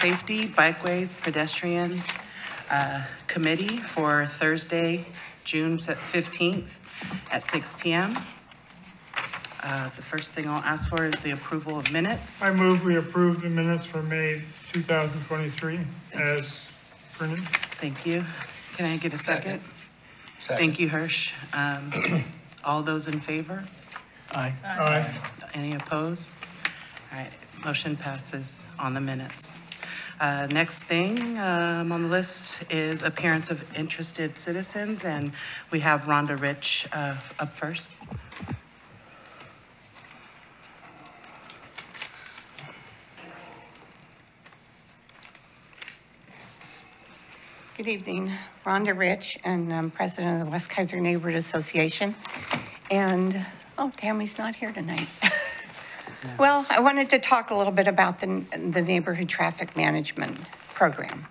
Safety, Bikeways, Pedestrian Committee for Thursday, June 15th at 6 p.m. The first thing I'll ask for is the approval of minutes. I move we approve the minutes for May 2023 as printed. Thank you. Can I get a second? Thank you, Hirsch. All those in favor? Aye. Aye. Any opposed? All right, motion passes on the minutes. Next thing on the list is appearance of interested citizens, and we have Rhonda Rich up first. Good evening, Rhonda Rich, and I'm president of the West Keizer Neighborhood Association. And, oh, Tammy's not here tonight. Well, I wanted to talk a little bit about the neighborhood traffic management program,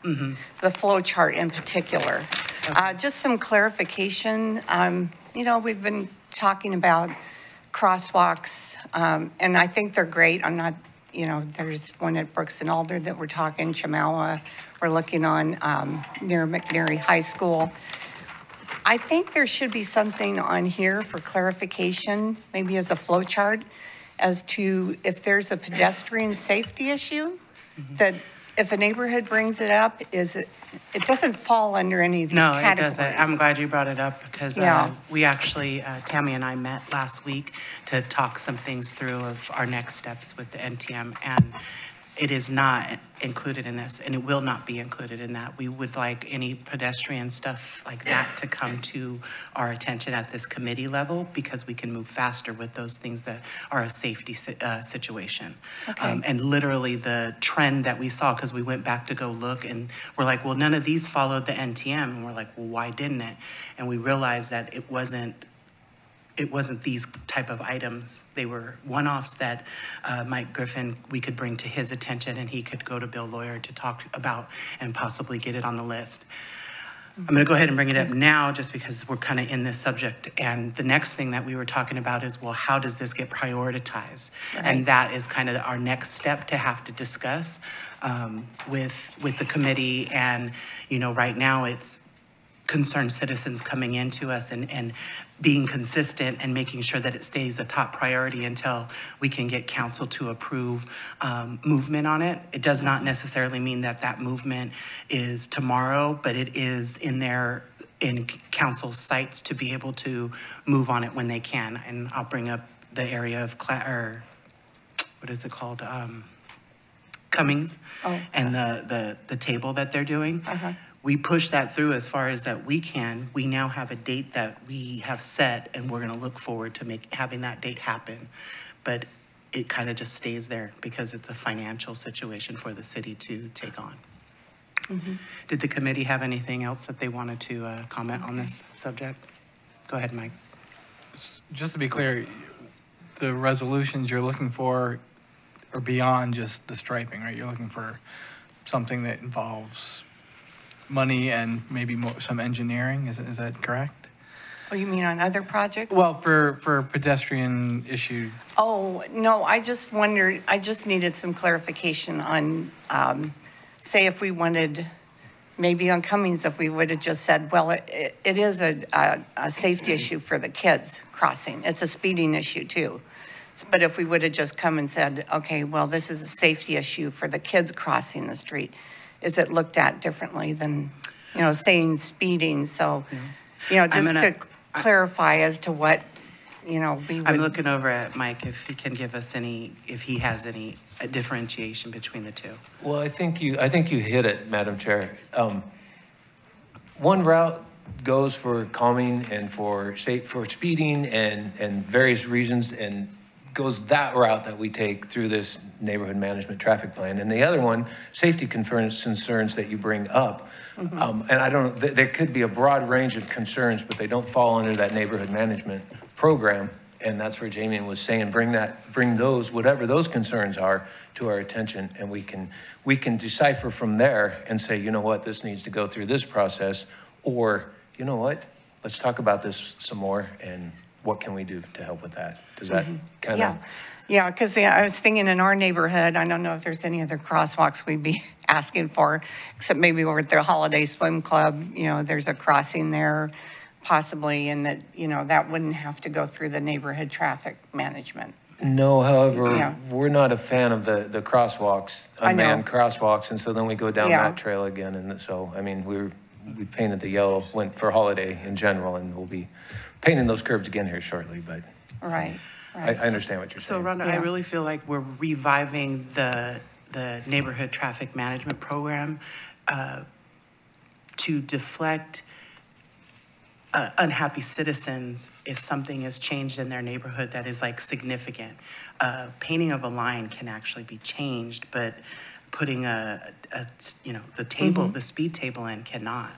the flow chart in particular. Okay. Just some clarification. You know, we've been talking about crosswalks, and I think they're great. I'm not, you know, there's one at Brooks and Alder that we're talking, Chamawa. We're looking on near McNary High School. I think there should be something on here for clarification, maybe as a flow chart, as to if there's a pedestrian safety issue, that if a neighborhood brings it up, it doesn't fall under any of these categories. No, it doesn't. I'm glad you brought it up because we actually, Tammy and I met last week to talk some things through of our next steps with the NTM, and it is not included in this, and it will not be included in that. We would like any pedestrian stuff like that to come to our attention at this committee level because we can move faster with those things that are a safety situation. Okay. And literally the trend that we saw, because we went back to go look and we're like, well, none of these followed the NTM. And we're like, well, why didn't it? And we realized that it wasn't these type of items. They were one-offs that Mike Griffin, we could bring to his attention and he could go to Bill Lawyer to talk about and possibly get it on the list. I'm gonna go ahead and bring it up now just because we're kind of in this subject. And the next thing that we were talking about is, well, how does this get prioritized? Right. And that is kind of our next step to have to discuss with the committee. And, you know, right now it's concerned citizens coming into us and being consistent and making sure that it stays a top priority until we can get council to approve movement on it. It does not necessarily mean that that movement is tomorrow, but it is in council's sites to be able to move on it when they can. And I'll bring up the area of, what is it called? Cummings, and the table that they're doing. We push that through as far as that we can. We now have a date that we have set, and we're gonna look forward to having that date happen. But it kind of just stays there because it's a financial situation for the city to take on. Did the committee have anything else that they wanted to comment on this subject? Go ahead, Mike. Just to be clear, the resolutions you're looking for are beyond just the striping, right? You're looking for something that involves money and maybe some engineering, is that correct? Oh, you mean on other projects? Well, for pedestrian issue. Oh, no, I just wondered, I just needed some clarification on, say if we wanted, maybe on Cummings, if we would have just said, well, it is a safety issue for the kids crossing. It's a speeding issue too. But if we would have just come and said, okay, well, this is a safety issue for the kids crossing the street, is it looked at differently than, you know, saying speeding? So, you know, just to clarify as to what, you know, we would. I'm looking over at Mike if he can give us if he has any differentiation between the two. Well, I think you hit it, Madam Chair. One route goes for calming and for speeding and various reasons, and goes that route that we take through this neighborhood management traffic plan. And the other one, safety concerns that you bring up. And I don't know, there could be a broad range of concerns, but they don't fall under that neighborhood management program. And that's where Jamie was saying, bring those, whatever those concerns are, to our attention. And we can decipher from there and say, you know what, this needs to go through this process, or, you know what, let's talk about this some more and what can we do to help with that? Does that kind Yeah, of? yeah, because I was thinking in our neighborhood, I don't know if there's any other crosswalks we'd be asking for, except maybe over at the Holiday Swim Club, you know, there's a crossing there possibly, and that, you know, that wouldn't have to go through the neighborhood traffic management. No, however, Yeah. we're not a fan of the crosswalks, I know. unmanned crosswalks, and so then we go down Yeah. that trail again, and so, I mean, we painted the yellow, went for Holiday in general, and we'll be painting those curbs again here shortly, but Right, I right. understand what you're So saying. Rhonda, I Yeah. really feel like we're reviving the neighborhood traffic management program to deflect unhappy citizens if something is changed in their neighborhood that is like significant. Painting of a line can actually be changed, but putting the table, the speed table in cannot.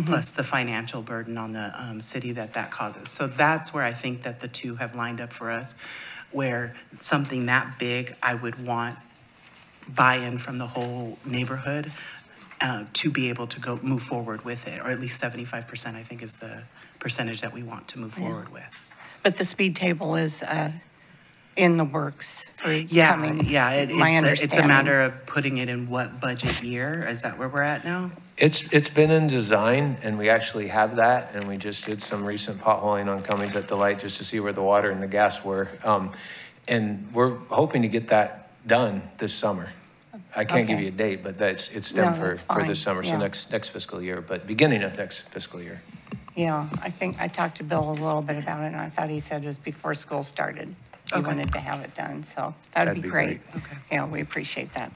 Plus the financial burden on the city that causes. So that's where I think that the two have lined up for us, where something that big, I would want buy-in from the whole neighborhood to be able to move forward with it, or at least 75%, I think is the percentage that we want to move forward with. But the speed table is in the works for Yeah, coming, yeah, my it's understanding. a matter of putting it in what budget year? Is that where we're at now? It's been in design, and we actually have that, and we just did some recent potholing on Cummings at the light just to see where the water and the gas were. And we're hoping to get that done this summer. I can't give Okay. you a date, but it's No, done for that's fine, this summer, so yeah. next fiscal year, but beginning of next fiscal year. Yeah, I think I talked to Bill a little bit about it, and I thought he said it was before school started. He Okay. wanted to have it done, so that'd be great. Okay. Yeah, we appreciate that.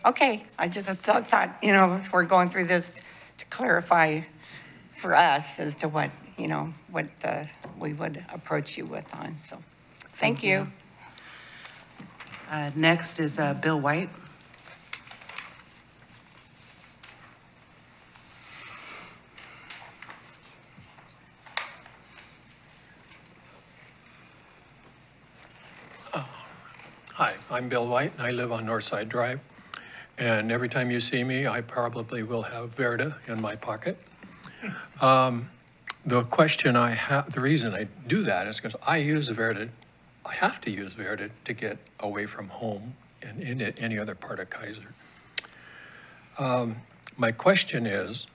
Okay, I just thought, you know, we're going through this to clarify for us as to what, you know, what we would approach you with on, so. Thank you. Next is Bill White. Hi, I'm Bill White, and I live on Northside Drive. And every time you see me, I probably will have Verda in my pocket. The question I have, the reason I do that is because I use Verda, I have to use Verda to get away from home and in any other part of Keizer. My question is,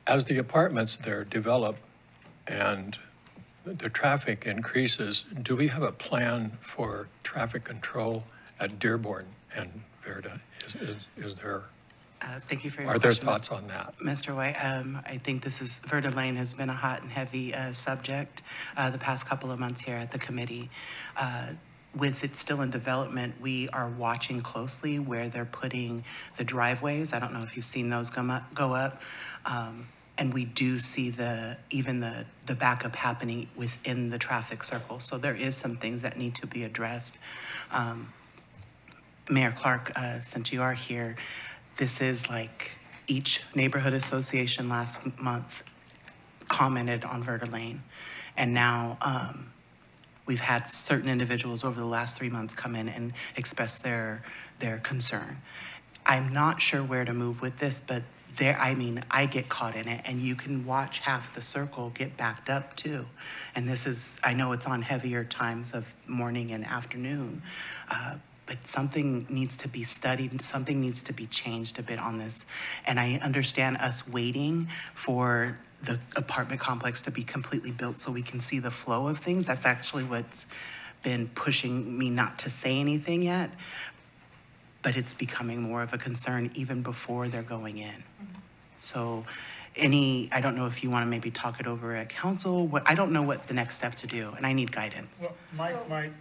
as the apartments there develop and the traffic increases, do we have a plan for traffic control at Dearborn and Verda? Is there, Thank you for your are there question. thoughts on that? Mr. White, I think Verda Lane has been a hot and heavy subject the past couple of months here at the committee. With it still in development, we are watching closely where they're putting the driveways. I don't know if you've seen those go up. And we do see even the backup happening within the traffic circle. So there is some things that need to be addressed. Mayor Clark, since you are here, this is like each neighborhood association last month commented on Verda Lane. And now we've had certain individuals over the last 3 months come in and express their concern. I'm not sure where to move with this, but I get caught in it, and you can watch half the circle get backed up too. And this is, I know it's on heavier times of morning and afternoon, but something needs to be studied, something needs to be changed a bit on this. And I understand us waiting for the apartment complex to be completely built so we can see the flow of things. That's actually what's been pushing me not to say anything yet. But it's becoming more of a concern even before they're going in. So I don't know if you want to maybe talk it over at council. I don't know what the next step to do, and I need guidance. Well, Mike,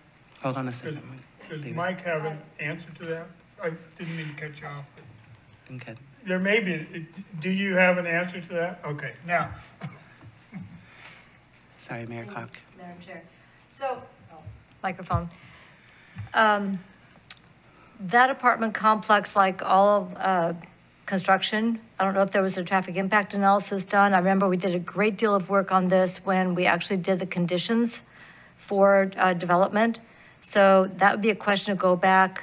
Hold on a second. does David. Mike have an answer to that? I didn't mean to cut you off. Okay. There may be, do you have an answer to that? Okay, now, Sorry, Mayor Clark. Madam Chair. So, microphone. That apartment complex, like all construction, I don't know if there was a traffic impact analysis done. I remember we did a great deal of work on this when we actually did the conditions for development. So that would be a question to go back.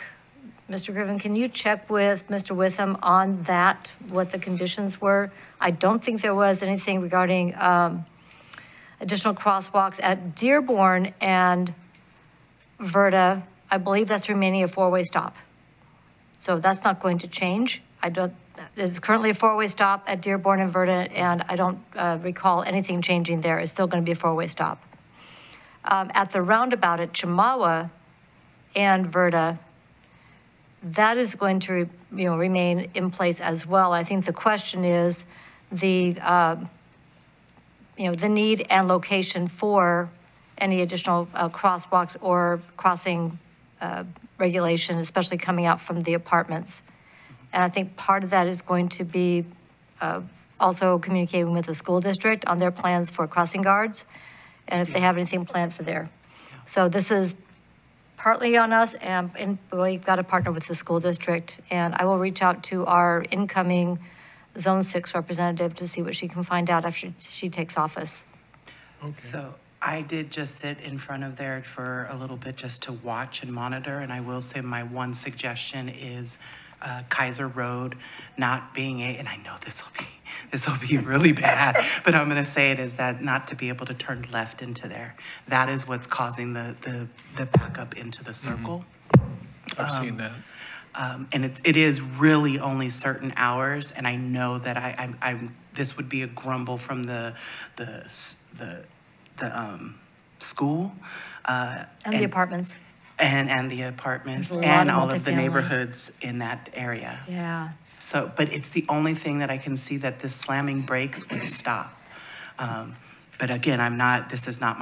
Mr. Griffin, can you check with Mr. Witham on that, what the conditions were? I don't think there was anything regarding additional crosswalks at Dearborn and Verda. I believe that's remaining a four-way stop. So that's not going to change. It's currently a four-way stop at Dearborn and Verda, and I don't recall anything changing there. It's still going to be a four-way stop. At the roundabout at Chemawa and Verda, that is going to remain in place as well. I think the question is the need and location for any additional crosswalks or crossing regulation, especially coming out from the apartments. And I think part of that is going to be also communicating with the school district on their plans for crossing guards and if they have anything planned for there. So this is partly on us, and we've got to partner with the school district. And I will reach out to our incoming Zone 6 representative to see what she can find out after she takes office. Okay. So I did just sit in front of there for a little bit just to watch and monitor, and I will say my one suggestion is Keizer Road not being and I know this will be really bad, but I'm going to say it is that not to be able to turn left into there. That is what's causing the backup into the circle. I've seen that. And it is really only certain hours, and I know that this would be a grumble from the school And the apartments. and the apartments There's a lot and of all of the multifamily. neighborhoods in that area. Yeah. So, but it's the only thing that I can see that this slamming brakes would stop. But again, this is not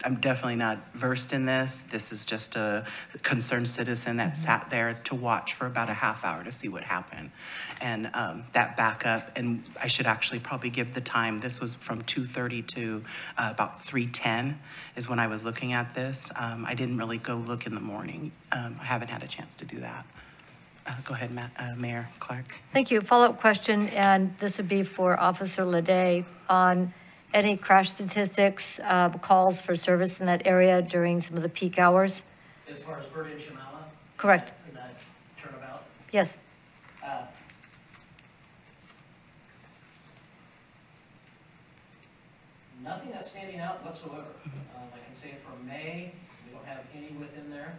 I'm definitely not versed in this. This is just a concerned citizen that sat there to watch for about a half hour to see what happened. And that backup, and I should actually probably give the time. This was from 2:30 to about 3:10 is when I was looking at this. I didn't really go look in the morning. I haven't had a chance to do that. Go ahead, Mayor Clark. Thank you. Follow-up question, and this would be for Officer Leday on any crash statistics, calls for service in that area during some of the peak hours? As far as Verda and Chemawa? Correct. In that turnabout? Yes. Nothing that's standing out whatsoever. I can say for May, we don't have any within there.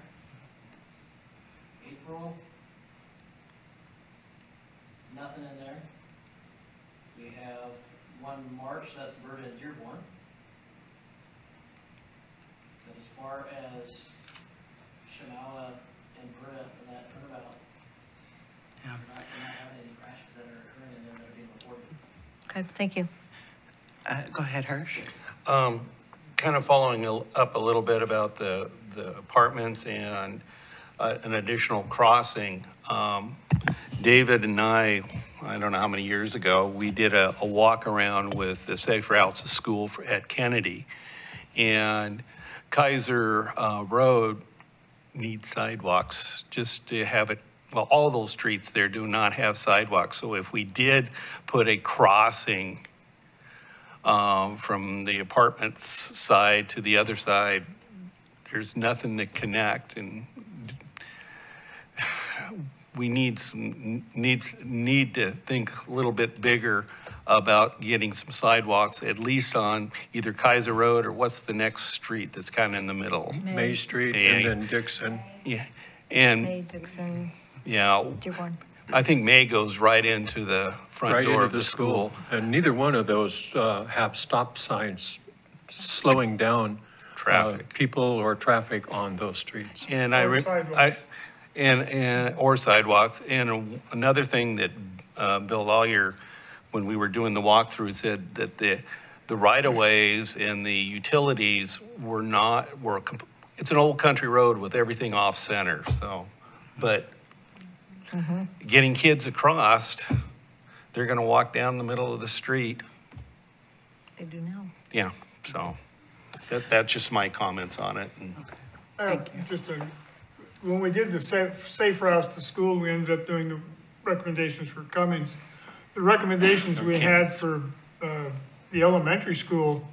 April, nothing in there. We have one March, that's Verda and Dearborn. But as far as Chemawa and Verda in that turnabout, we're not having any crashes that are occurring in there that are being reported. Okay, thank you. Go ahead, Hirsch. Kind of following up a little bit about the apartments and an additional crossing. David and I don't know how many years ago, we did a walk around with the Safe Routes to School at Kennedy. And Keizer Road needs sidewalks just to have it. Well, all those streets there do not have sidewalks. So if we did put a crossing from the apartments side to the other side, there's nothing to connect, and we need to think a little bit bigger about getting some sidewalks, at least on either Keizer Road or what's the next street that's kind of in the middle. May Street May. and then Dixon. Yeah, and May, Dixon, yeah, Dearborn. I think May goes right into the front Right door into of the school. And neither one of those have stop signs slowing down Traffic. people or traffic on those streets. And Or sidewalks. or sidewalks. And another thing that Bill Lawyer, when we were doing the walkthrough, said that the right-of-ways and the utilities it's an old country road with everything off-center, so, but getting kids across, they're gonna walk down the middle of the street. They do now. Yeah, so that's just my comments on it. And When we did the safe routes to school, we ended up doing the recommendations for Cummings. The recommendations we had for the elementary school,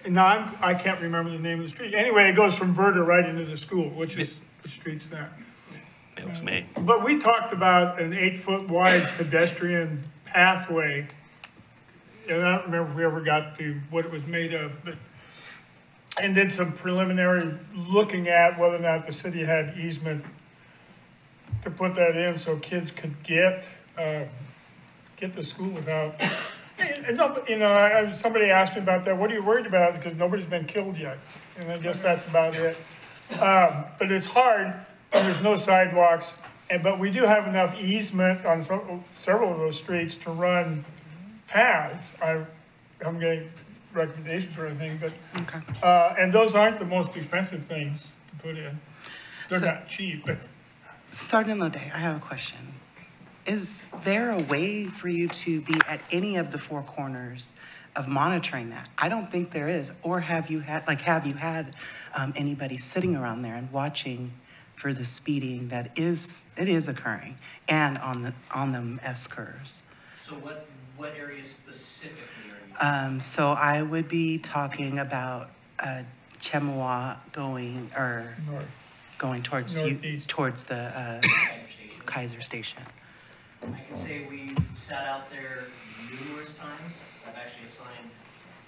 and now I can't remember the name of the street. Anyway, it goes from Verda right into the school, which is, the street's that. It was me. But we talked about an 8-foot wide pedestrian pathway and I don't remember if we ever got to what it was made of, but, and did some preliminary looking at whether or not the city had easement to put that in so kids could get to school without, and no, you know, somebody asked me about that, what are you worried about? Because nobody's been killed yet, and I guess that's about it. But it's hard, and there's no sidewalks, but we do have enough easement on several of those streets to run paths. I'm getting recommendations or anything, but, and those aren't the most expensive things to put in. They're not cheap, but. Sergeant Lode, I have a question. Is there a way for you to be at any of the four corners of monitoring that? I don't think there is. Or have you had anybody sitting around there and watching for the speeding that it is occurring and on the S curves? So what area specifically are you? So I would be talking about Chemawa going towards the Keizer Station. I can say we've sat out there numerous times. I've actually assigned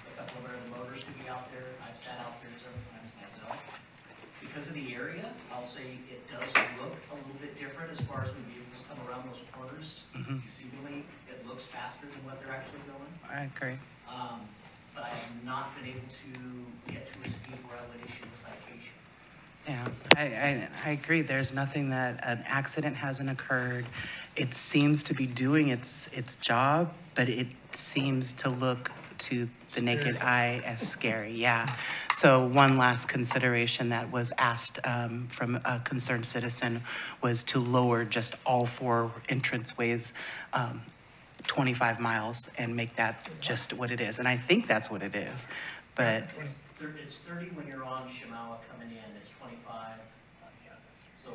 a couple of our motors to be out there. I've sat out there several times myself. Because of the area, I'll say it does look a little bit different as far as when vehicles come around those corners. Deceivingly, it looks faster than what they're actually going. I agree. But I have not been able to get to a speed where I would issue a citation. Yeah, I agree. There's nothing that an accident hasn't occurred. It seems to be doing its job, but it seems to look to the naked eye as scary. Yeah. So one last consideration that was asked from a concerned citizen was to lower just all four entranceways 25 miles and make that just what it is. And I think that's what it is. But it's 30 when you're on Shemawa coming in. It's 25. So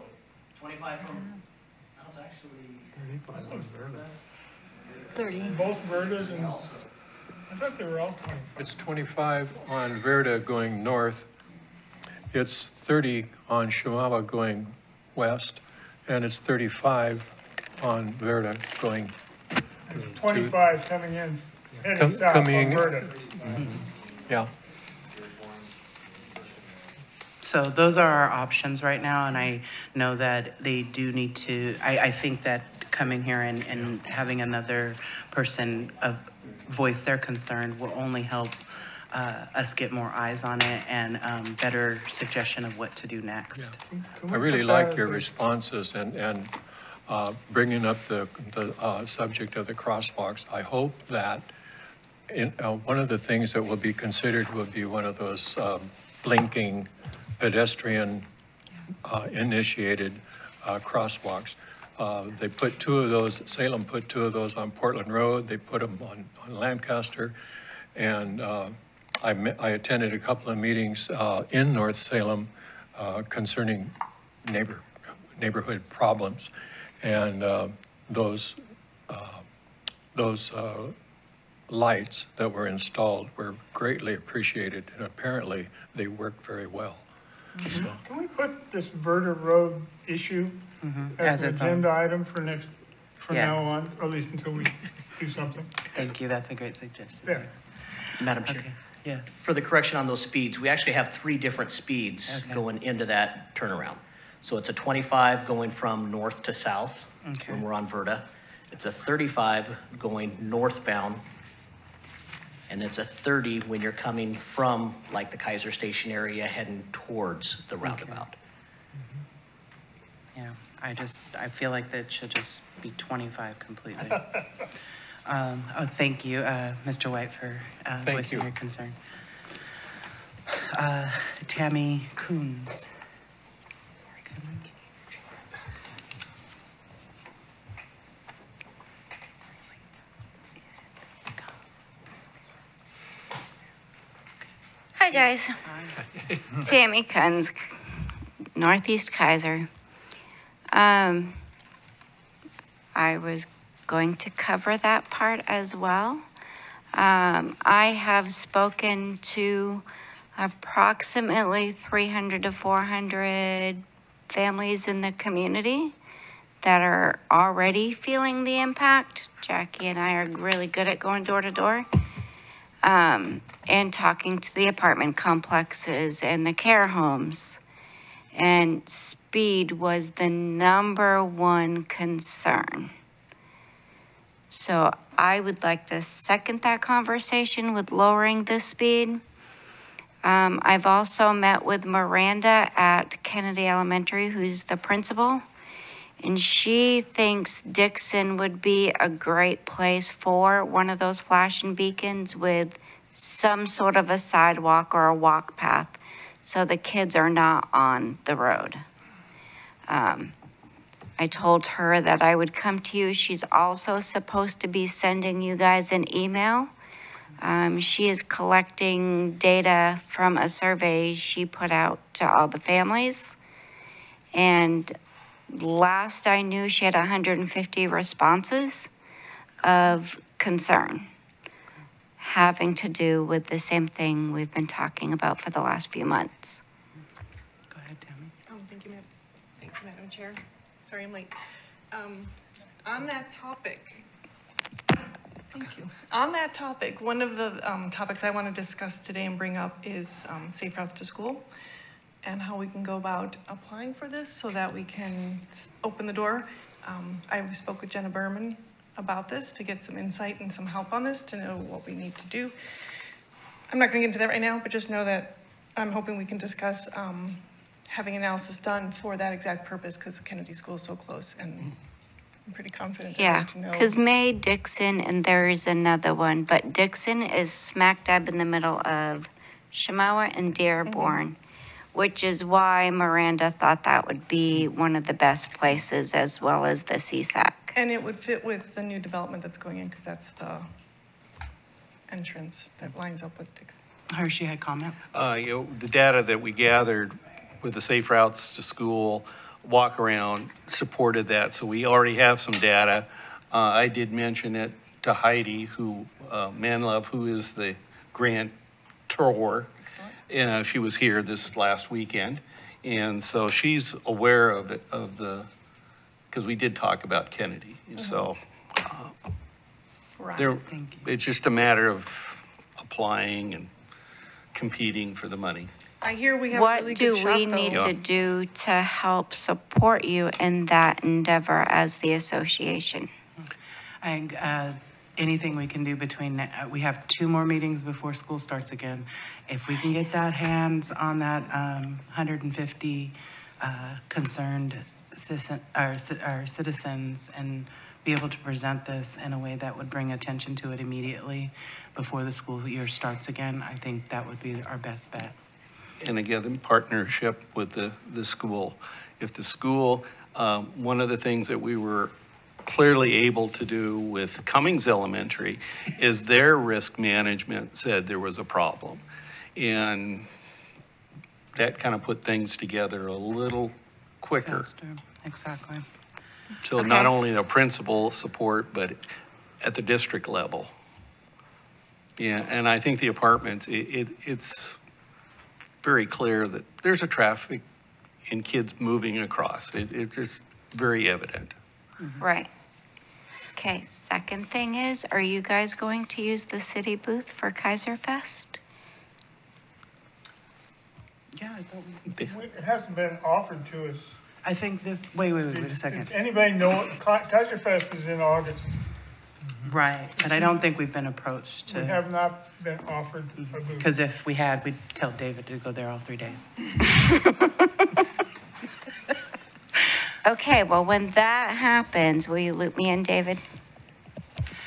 25 from. That was actually 30. Both Verdas and, I thought they were all 20. It's 25 on Verda going north. It's 30 on Shemawa going west, and it's 35 on Verda going 25 coming in, heading south on Verda. Yeah. so those are our options right now, and I know that they do need to, I think that coming here and having another person voice their concern will only help us get more eyes on it and better suggestion of what to do next. I really like your responses and bringing up the subject of the crosswalks. I hope that one of the things that will be considered will be one of those blinking pedestrian initiated crosswalks. They put two of those, Salem put two of those on Portland Road. They put them on Lancaster. And I attended a couple of meetings in North Salem concerning neighborhood problems. And those lights that were installed were greatly appreciated, and apparently they work very well. So, Can we put this Verda Road issue as an agenda item from now on, or at least until we do something? Thank you, that's a great suggestion. Yeah. Madam Chair. Okay. Yes. For the correction on those speeds, we actually have 3 different speeds Okay. going into that turnaround. So it's a 25 going from north to south Okay. when we're on Verda. It's a 35 going northbound. And it's a 30 when you're coming from like the Keizer Station area heading towards the roundabout. Yeah, I feel like that should just be 25 completely. Thank you, Mr. White, for voicing your concern. Tammy Coons. Hi, guys. Tammy Kunz, Northeast Keizer. I was going to cover that part as well. I have spoken to approximately 300 to 400 families in the community that are already feeling the impact. Jackie and I are really good at going door to door. and talking to the apartment complexes and the care homes. And speed was the number one concern. So I would like to second that conversation with lowering the speed. I've also met with Miranda at Kennedy Elementary, who's the principal, and she thinks Dixon would be a great place for one of those flashing beacons with some sort of a sidewalk or a walk path, so the kids are not on the road. I told her that I would come to you. She's also supposed to be sending you guys an email. She is collecting data from a survey she put out to all the families. And last I knew, she had 150 responses of concern having to do with the same thing we've been talking about for the last few months. Go ahead, Tammy. Thank you, Madam Chair. Sorry I'm late. On that topic, thank you. On that topic, one of the topics I want to discuss today and bring up is safe routes to school and how we can go about applying for this so that we can open the door. I spoke with Jenna Berman about this to get some insight and some help on this, to know what we need to do. I'm not going to get into that right now, but just know that I'm hoping we can discuss having analysis done for that exact purpose, because Kennedy School is so close, and I'm pretty confident. Yeah, to know. because May, Dixon, and there is another one, but Dixon is smack dab in the middle of Shamawa and Dearborn, which is why Miranda thought that would be one of the best places, as well as the CSAC. And it would fit with the new development that's going in, because that's the entrance that lines up with Dixon. Hershey had comment. The data that we gathered with the safe routes to school, walk around, supported that. So we already have some data. I did mention it to Heidi, who, Manlove, who is the grantor. Excellent. She was here this last weekend. And so she's aware of it, because we did talk about Kennedy. So Right. Thank you. it's just a matter of applying and competing for the money. I hear we have a really What good do shot, we need though. to do to help support you in that endeavor as the association? I think anything we can do between, we have 2 more meetings before school starts again. If we can get that hands on that 150 concerned citizens and be able to present this in a way that would bring attention to it immediately before the school year starts again, I think that would be our best bet. And again, in partnership with the school. If the school, one of the things that we were clearly able to do with Cummings Elementary is their risk management said there was a problem. And that kind of put things together a little quicker. Faster. Exactly. So not only the principal support, but at the district level. Yeah, and I think the apartments, it's very clear that there's a traffic and kids moving across. It's just very evident. Right. Okay, second thing is, are you guys going to use the city booth for Keizer Fest? Yeah, I thought It hasn't been offered to us. I think this, wait a second. Does anybody know, Keizer Fest is in August. Right, but I don't think we've been approached We to, have not been offered a booth. because if we had, we'd tell David to go there all 3 days. Okay, well, when that happens, will you loop me in, David?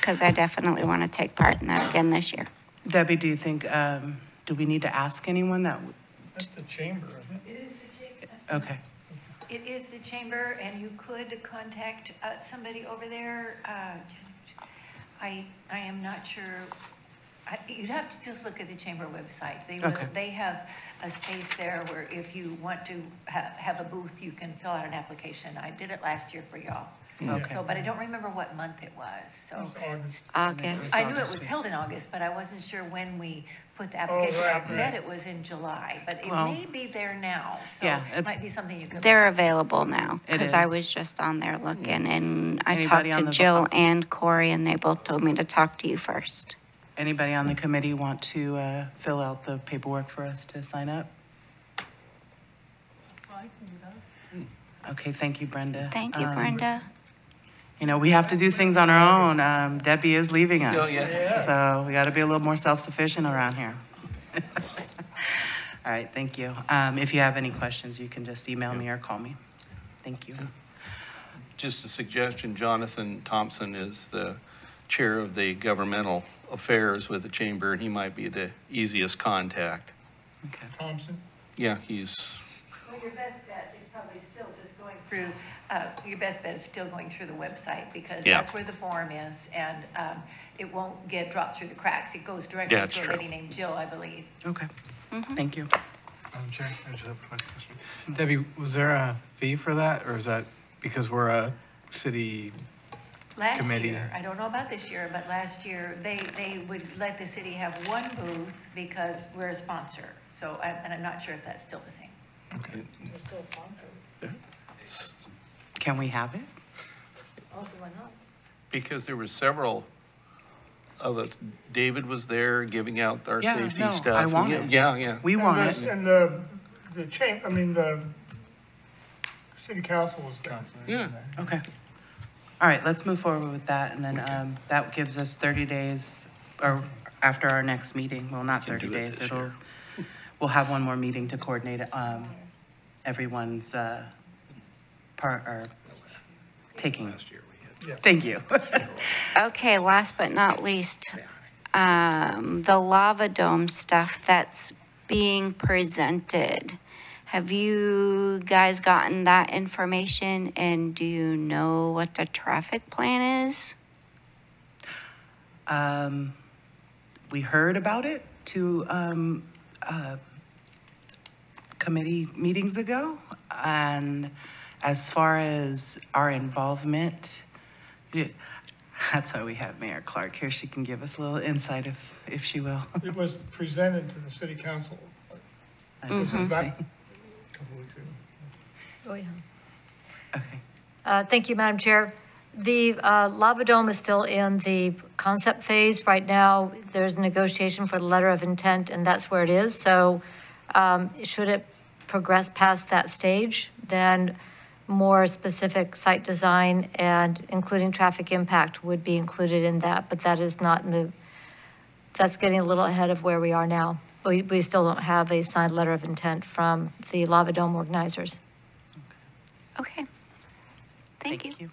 Because I definitely want to take part in that again this year. Debbie, do you think, do we need to ask anyone that, That's the chamber, isn't it? It is the chamber. okay. It is the chamber, and you could contact somebody over there. I am not sure. You'd have to just look at the chamber website. Okay. They have a space there where if you want to have a booth, you can fill out an application. I did it last year for y'all. Okay. So, but I don't remember what month it was, so. It's August. August. I knew it was held in August, but I wasn't sure when we put the application. I right. bet it was in July, but it Well, may be there now, so yeah, it it's- might be something you can. They're available now, It because I is. was just on there looking, and I Anybody talked on to the- Jill and Corey, and they both told me to talk to you first. Anybody on the committee want to fill out the paperwork for us to sign up? I can do that. Okay, thank you, Brenda. Thank you, Brenda. You know, we have to do things on our own. Debbie is leaving us. Oh, yeah. So we got to be a little more self-sufficient around here. All right, thank you. If you have any questions, you can just email me or call me. Thank you. Just a suggestion, Jonathan Thompson is the chair of the governmental affairs with the chamber, and he might be the easiest contact. Okay. Thompson? Yeah, he's, Well, your best bet is probably still just going through, your best bet is still going through the website because Yeah. that's where the form is and it won't get dropped through the cracks. It goes directly Yeah, it's to a true. lady named Jill, I believe. Okay. Thank you. Madam Chair, I just have a question. Debbie, was there a fee for that, or is that because we're a city? Last Committee. year, I don't know about this year, but last year, they would let the city have one booth because we're a sponsor. So, and I'm not sure if that's still the same. Okay. It's still sponsored. Can we have it? Also, why not? because there were several of us. David was there giving out our Yeah, safety no, stuff. I and want yeah, it. Yeah, yeah. We want it. And the city council was there. Yeah. Okay. All right, let's move forward with that, and then that gives us 30 days, or after our next meeting, well, not 30 do it days, this year. we'll have one more meeting to coordinate everyone's part, or taking. Thank you. Okay, last but not least, the lava dome stuff that's being presented. Have you guys gotten that information, and do you know what the traffic plan is? We heard about it 2 committee meetings ago, and as far as our involvement, that's why we have Mayor Clark here. She can give us a little insight if she will. It was presented to the city council. Was it back a couple weeks ago? Oh, yeah. Okay. Thank you, Madam Chair. The lava dome is still in the concept phase. Right now, there's a negotiation for the letter of intent, and that's where it is. So should it progress past that stage, then more specific site design and including traffic impact would be included in that. But that is not in the, that's getting a little ahead of where we are now. We still don't have a signed letter of intent from the lava dome organizers. Okay. Thank you.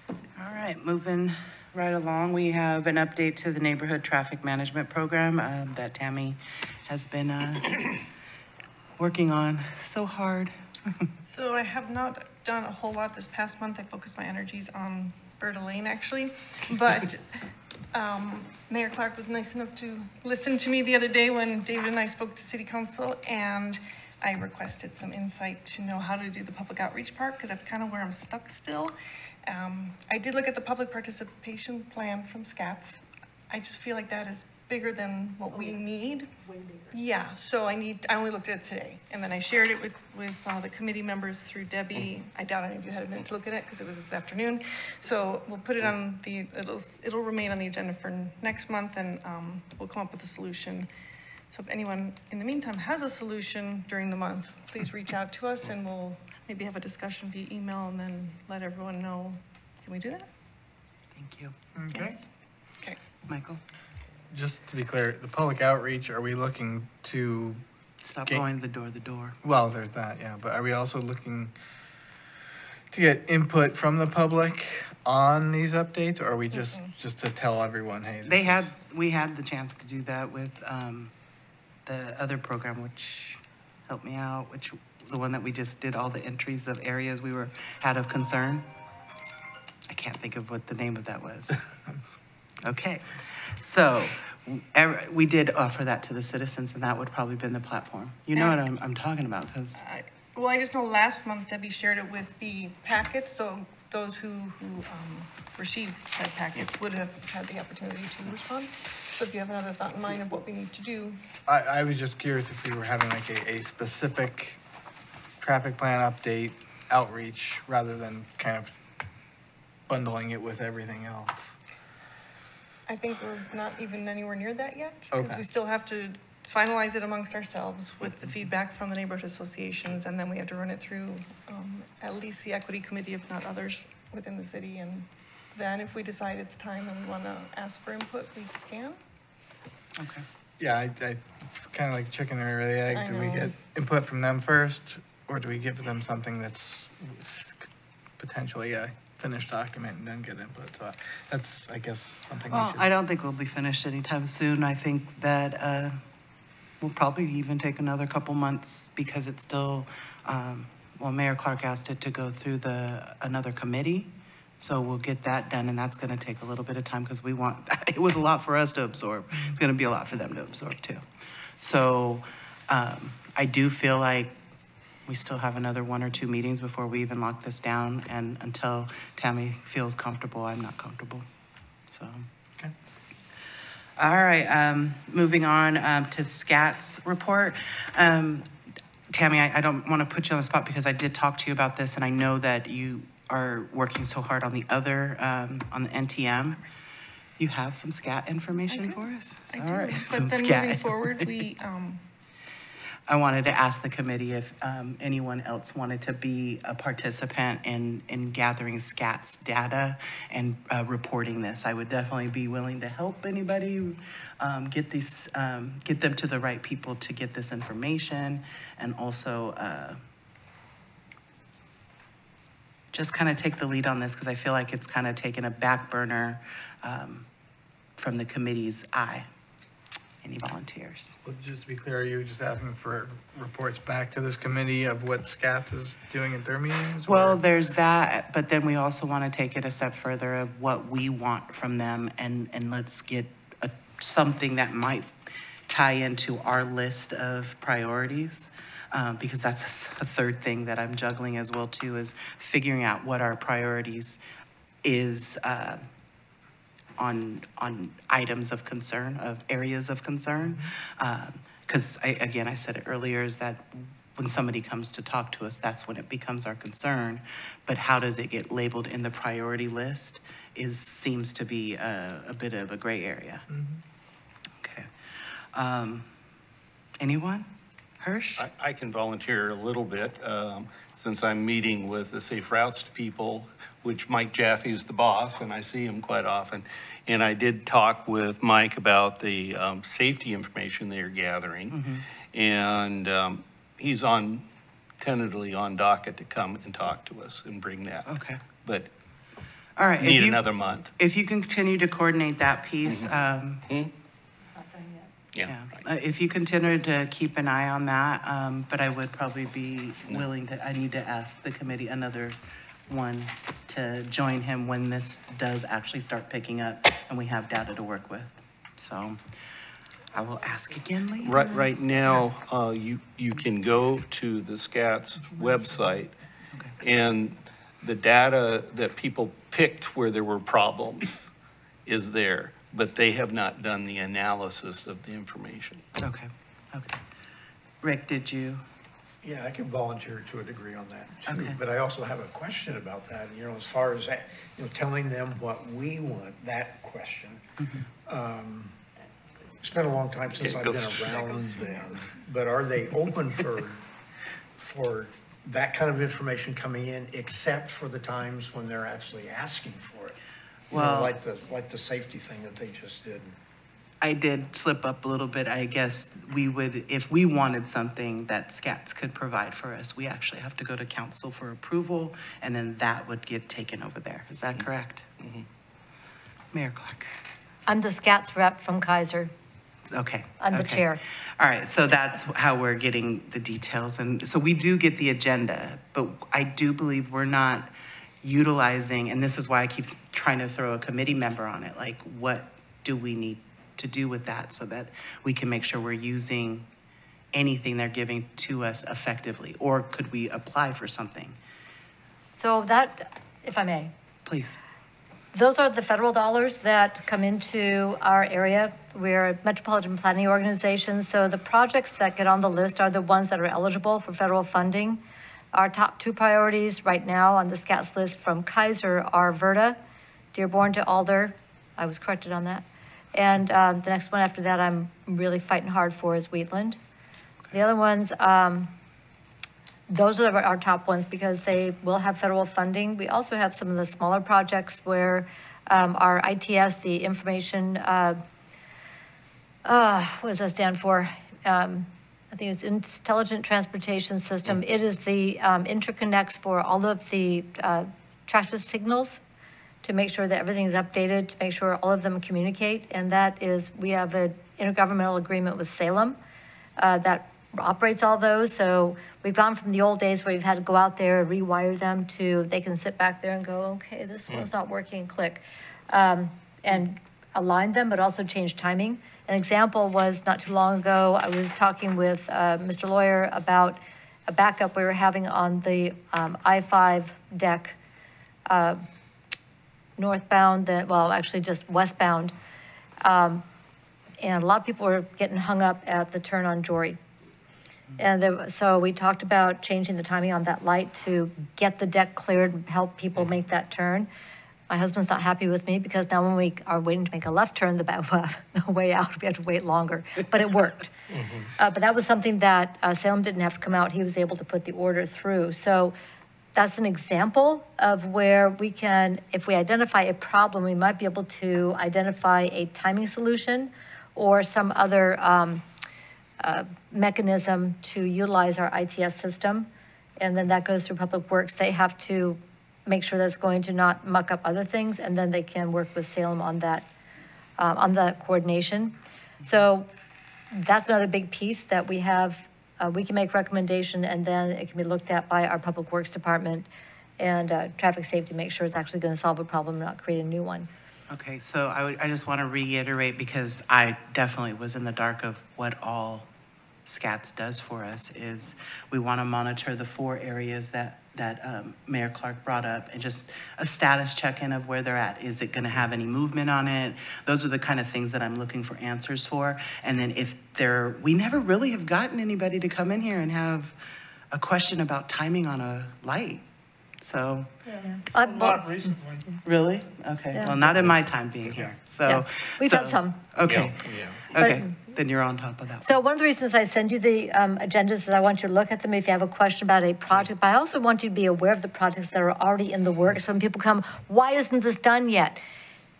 All right, moving right along, we have an update to the neighborhood traffic management program that Tammy has been working on so hard. So I have not done a whole lot this past month. I focused my energies on Berta Lane, actually. But Mayor Clark was nice enough to listen to me the other day when David and I spoke to City Council, and I requested some insight to know how to do the public outreach part, because that's kind of where I'm stuck still. I did look at the public participation plan from SCATS. I just feel like that is bigger than what we need. Way bigger. Yeah, so I only looked at it today, and then I shared it with the committee members through Debbie. I doubt any of you had a minute to look at it because it was this afternoon. So we'll put it on it'll remain on the agenda for next month, and we'll come up with a solution. So if anyone in the meantime has a solution during the month, please reach out to us, and we'll maybe have a discussion via email and then let everyone know. Can we do that? Thank you. Okay. Yes. Okay. Michael, Just to be clear, the public outreach, are we looking to, stop Okay. going door to door. well, there's that, yeah, but are we also looking to get input from the public on these updates, or are we just to tell everyone, hey, this is- We had the chance to do that with the other program, which helped me out, which the one that we just did all the entries of areas we had of concern. I can't think of what the name of that was. Okay, so we did offer that to the citizens, and that would probably been the platform. You know what I'm talking about, because Well, I just know last month Debbie shared it with the packet, so those who received said packets would have had the opportunity to respond. So if you have another thought in mind of what we need to do. I was just curious if we were having like a specific traffic plan update outreach rather than kind of bundling it with everything else. I think we're not even anywhere near that yet. Because Okay. we still have to finalize it amongst ourselves with the feedback from the neighborhood associations, and then we have to run it through at least the equity committee, if not others within the city. And then if we decide it's time and we want to ask for input, we can. Okay. Yeah, it's kind of like chicken or the egg. I Do we know. get input from them first, or do we give them something that's potentially a finished document and then get input? So that's, I guess, something we Well, should. I don't think we'll be finished anytime soon. I think that we'll probably even take another couple months because it's still, well, Mayor Clark asked it to go through another committee. So we'll get that done, and that's going to take a little bit of time because it was a lot for us to absorb. It's going to be a lot for them to absorb too. So I do feel like we still have another 1 or 2 meetings before we even lock this down. And until Tammy feels comfortable, I'm not comfortable. So. Okay. All right, moving on to SCAT's report. Tammy, I don't want to put you on the spot because I did talk to you about this, and I know that you are working so hard on the other, on the NTM. You have some SCAT information for us? I All do. right, But some then SCAT moving forward, we, I wanted to ask the committee if anyone else wanted to be a participant in gathering SCAT's data and reporting this. I would definitely be willing to help anybody get them to the right people to get this information, and also just kind of take the lead on this because I feel like it's kind of taken a back burner from the committee's eye. Any volunteers? Well, just to be clear, are you just asking for reports back to this committee of what SCAT is doing at their meetings? Well, or- there's that, but then we also want to take it a step further of what we want from them, and let's get something that might tie into our list of priorities, because that's a third thing that I'm juggling as well too, is figuring out what our priorities is on items of concern, of areas of concern. Because again, I said it earlier, is that when somebody comes to talk to us, that's when it becomes our concern. But how does it get labeled in the priority list seems to be a bit of a gray area. Okay. Anyone? Hirsch? I can volunteer a little bit, since I'm meeting with the Safe Routes people, which Mike Jaffe is the boss, and I see him quite often. And I did talk with Mike about the safety information they're gathering. And he's tentatively on docket to come and talk to us and bring that. Okay. But All right. need another month. If you continue to coordinate that piece, Not done yet. Yeah. if you continue to keep an eye on that, but I would probably be willing to, I need to ask the committee another one to join him when this does actually start picking up and we have data to work with. So I will ask again later. Right now, you can go to the SCAT's website, and the data that people picked where there were problems is there, but they have not done the analysis of the information. Okay. Rick, did you? Yeah, I can volunteer to a degree on that too, Okay. but I also have a question about that, as far as, telling them what we want, that question. It's been a long time since It I've goes- been around them, but are they open for that kind of information coming in, except for the times when they're actually asking for it? Well- Like the safety thing that they just did. I did slip up a little bit. I guess we would, if we wanted something that SCATs could provide for us, we actually have to go to council for approval, and then that would get taken over there. Is that correct? Mayor Clark. I'm the SCATS rep from Keizer. Okay. I'm the okay. chair. All right, so that's how we're getting the details. And so we do get the agenda, but I do believe we're not utilizing, and this is why I keep trying to throw a committee member on it, like what do we need to do with that so that we can make sure we're using anything they're giving to us effectively? Or could we apply for something? So that, if I may, Please. those are the federal dollars that come into our area. We're a metropolitan planning organization, so the projects that get on the list are the ones that are eligible for federal funding. Our top 2 priorities right now on the SCATS list from Keizer are Verda, Dearborn to Alder, I was corrected on that, And the next one after that, I'm really fighting hard for is Wheatland. The other ones, those are our top ones because they will have federal funding. We also have some of the smaller projects where our ITS, the information, what does that stand for? I think it's Intelligent Transportation System. It is the interconnects for all of the traffic signals to make sure that everything's updated, to make sure all of them communicate. And that is, we have an intergovernmental agreement with Salem that operates all those. So we've gone from the old days where we've had to go out there, rewire them, to they can sit back there and go, okay, this one's not working, click. And align them, but also change timing. An example was not too long ago, I was talking with Mr. Lawyer about a backup we were having on the I-5 deck, northbound, well, actually just westbound. And a lot of people were getting hung up at the turn on Jory. And so we talked about changing the timing on that light to get the deck cleared and help people make that turn. My husband's not happy with me because now when we are waiting to make a left turn, the way out, we have to wait longer, but it worked. But that was something that Salem didn't have to come out. He was able to put the order through. So that's an example of where we can, if we identify a problem, we might be able to identify a timing solution or some other mechanism to utilize our ITS system. And then that goes through Public Works. They have to make sure that's going to not muck up other things, and then they can work with Salem on that coordination. So that's another big piece that we have. We can make recommendation, and then it can be looked at by our Public Works Department and Traffic Safety, make sure it's actually going to solve a problem, not create a new one. Okay, so I just want to reiterate, because I definitely was in the dark of what all SCATS does for us, is we want to monitor the 4 areas that Mayor Clark brought up, and just a status check-in of where they're at. Is it going to have any movement on it? Those are the kind of things that I'm looking for answers for. And then if we never really have gotten anybody to come in here and have a question about timing on a light. So. Yeah. Not recently. Really? Okay. Yeah. Well, not in my time being here. So. Yeah. We've had some. Okay. Yeah. Okay. Then you're on top of that. So one of the reasons I send you the agendas is I want you to look at them if you have a question about a project, but I also want you to be aware of the projects that are already in the works. When people come, why isn't this done yet?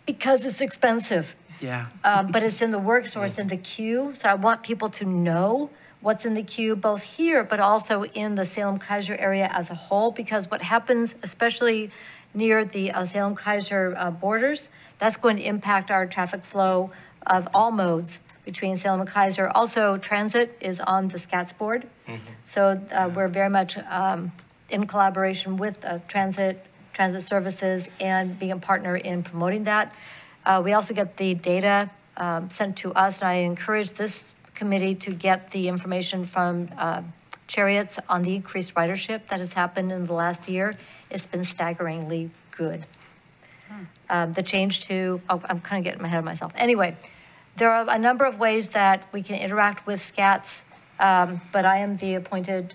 Because it's expensive. Yeah. But it's in the works or it's in the queue. So I want people to know what's in the queue, both here, but also in the Salem-Keizer area as a whole, because what happens, especially near the Salem-Keizer borders, that's going to impact our traffic flow of all modes between Salem and Keizer. Also, transit is on the SCATS board. So we're very much in collaboration with transit services and being a partner in promoting that. We also get the data sent to us, and I encourage this committee to get the information from Chariots on the increased ridership that has happened in the last year. It's been staggeringly good. The change to, I'm kind of getting ahead of myself. Anyway, there are a number of ways that we can interact with SCATS, but I am the appointed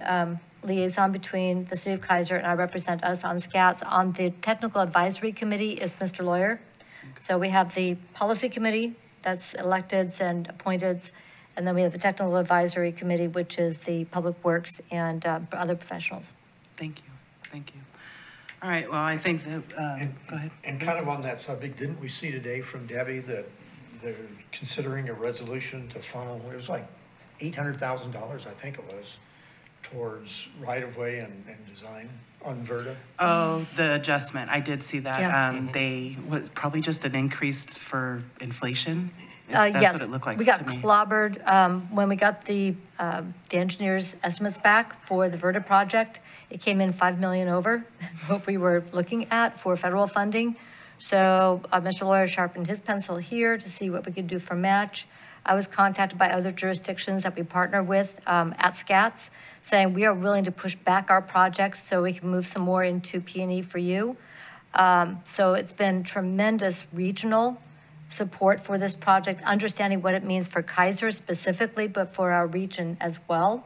liaison between the City of Keizer, and I represent us on SCATS. On the Technical Advisory Committee is Mr. Lawyer. So we have the Policy Committee, that's electeds and appointeds, and then we have the Technical Advisory Committee, which is the Public Works and other professionals. Thank you. Thank you. All right, well, I think that, go ahead. And kind of on that subject, didn't we see today from Debbie that they're considering a resolution to funnel, it was like $800,000, I think it was, towards right-of-way and design on Verda? Oh, the adjustment, I did see that. Yeah. They, was probably just an increase for inflation? Yes, That's what it looked like we got to me. clobbered when we got the engineer's estimates back for the Verda project. It came in 5 million over what we were looking at for federal funding. So Mr. Lawyer sharpened his pencil here to see what we could do for match. I was contacted by other jurisdictions that we partner with at SCATS, saying we are willing to push back our projects so we can move some more into P&E for you. So it's been tremendous regional support for this project, understanding what it means for Keizer specifically, but for our region as well.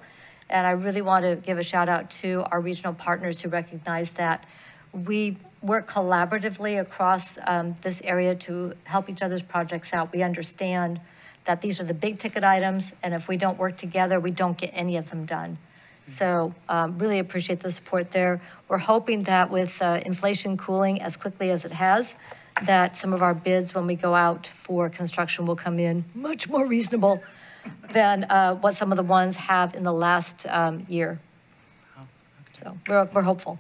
And I really want to give a shout out to our regional partners who recognize that we work collaboratively across this area to help each other's projects out. We understand that these are the big ticket items, and if we don't work together, we don't get any of them done. So really appreciate the support there. We're hoping that with inflation cooling as quickly as it has, that some of our bids when we go out for construction will come in much more reasonable than what some of the ones have in the last year. So we're hopeful.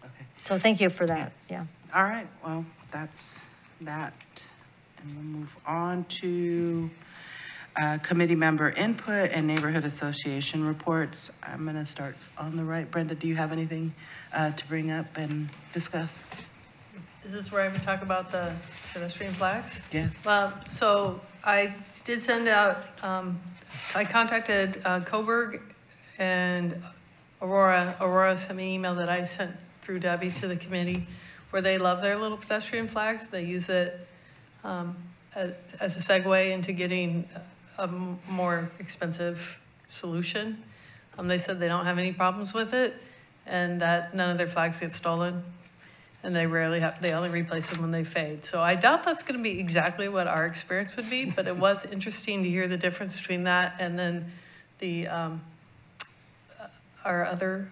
Okay. So thank you for that, yeah. All right, well, that's that. And we'll move on to committee member input and neighborhood association reports. I'm gonna start on the right. Brenda, do you have anything to bring up and discuss? Is this where I would talk about the pedestrian flags? Yes. So I did send out, I contacted Coburg and Aurora. Aurora sent me an email that I sent through Debbie to the committee where they love their little pedestrian flags. They use it as a segue into getting a more expensive solution. They said they don't have any problems with it and that none of their flags get stolen. And they only replace them when they fade. So I doubt that's gonna be exactly what our experience would be, but it was interesting to hear the difference between that and then the, our other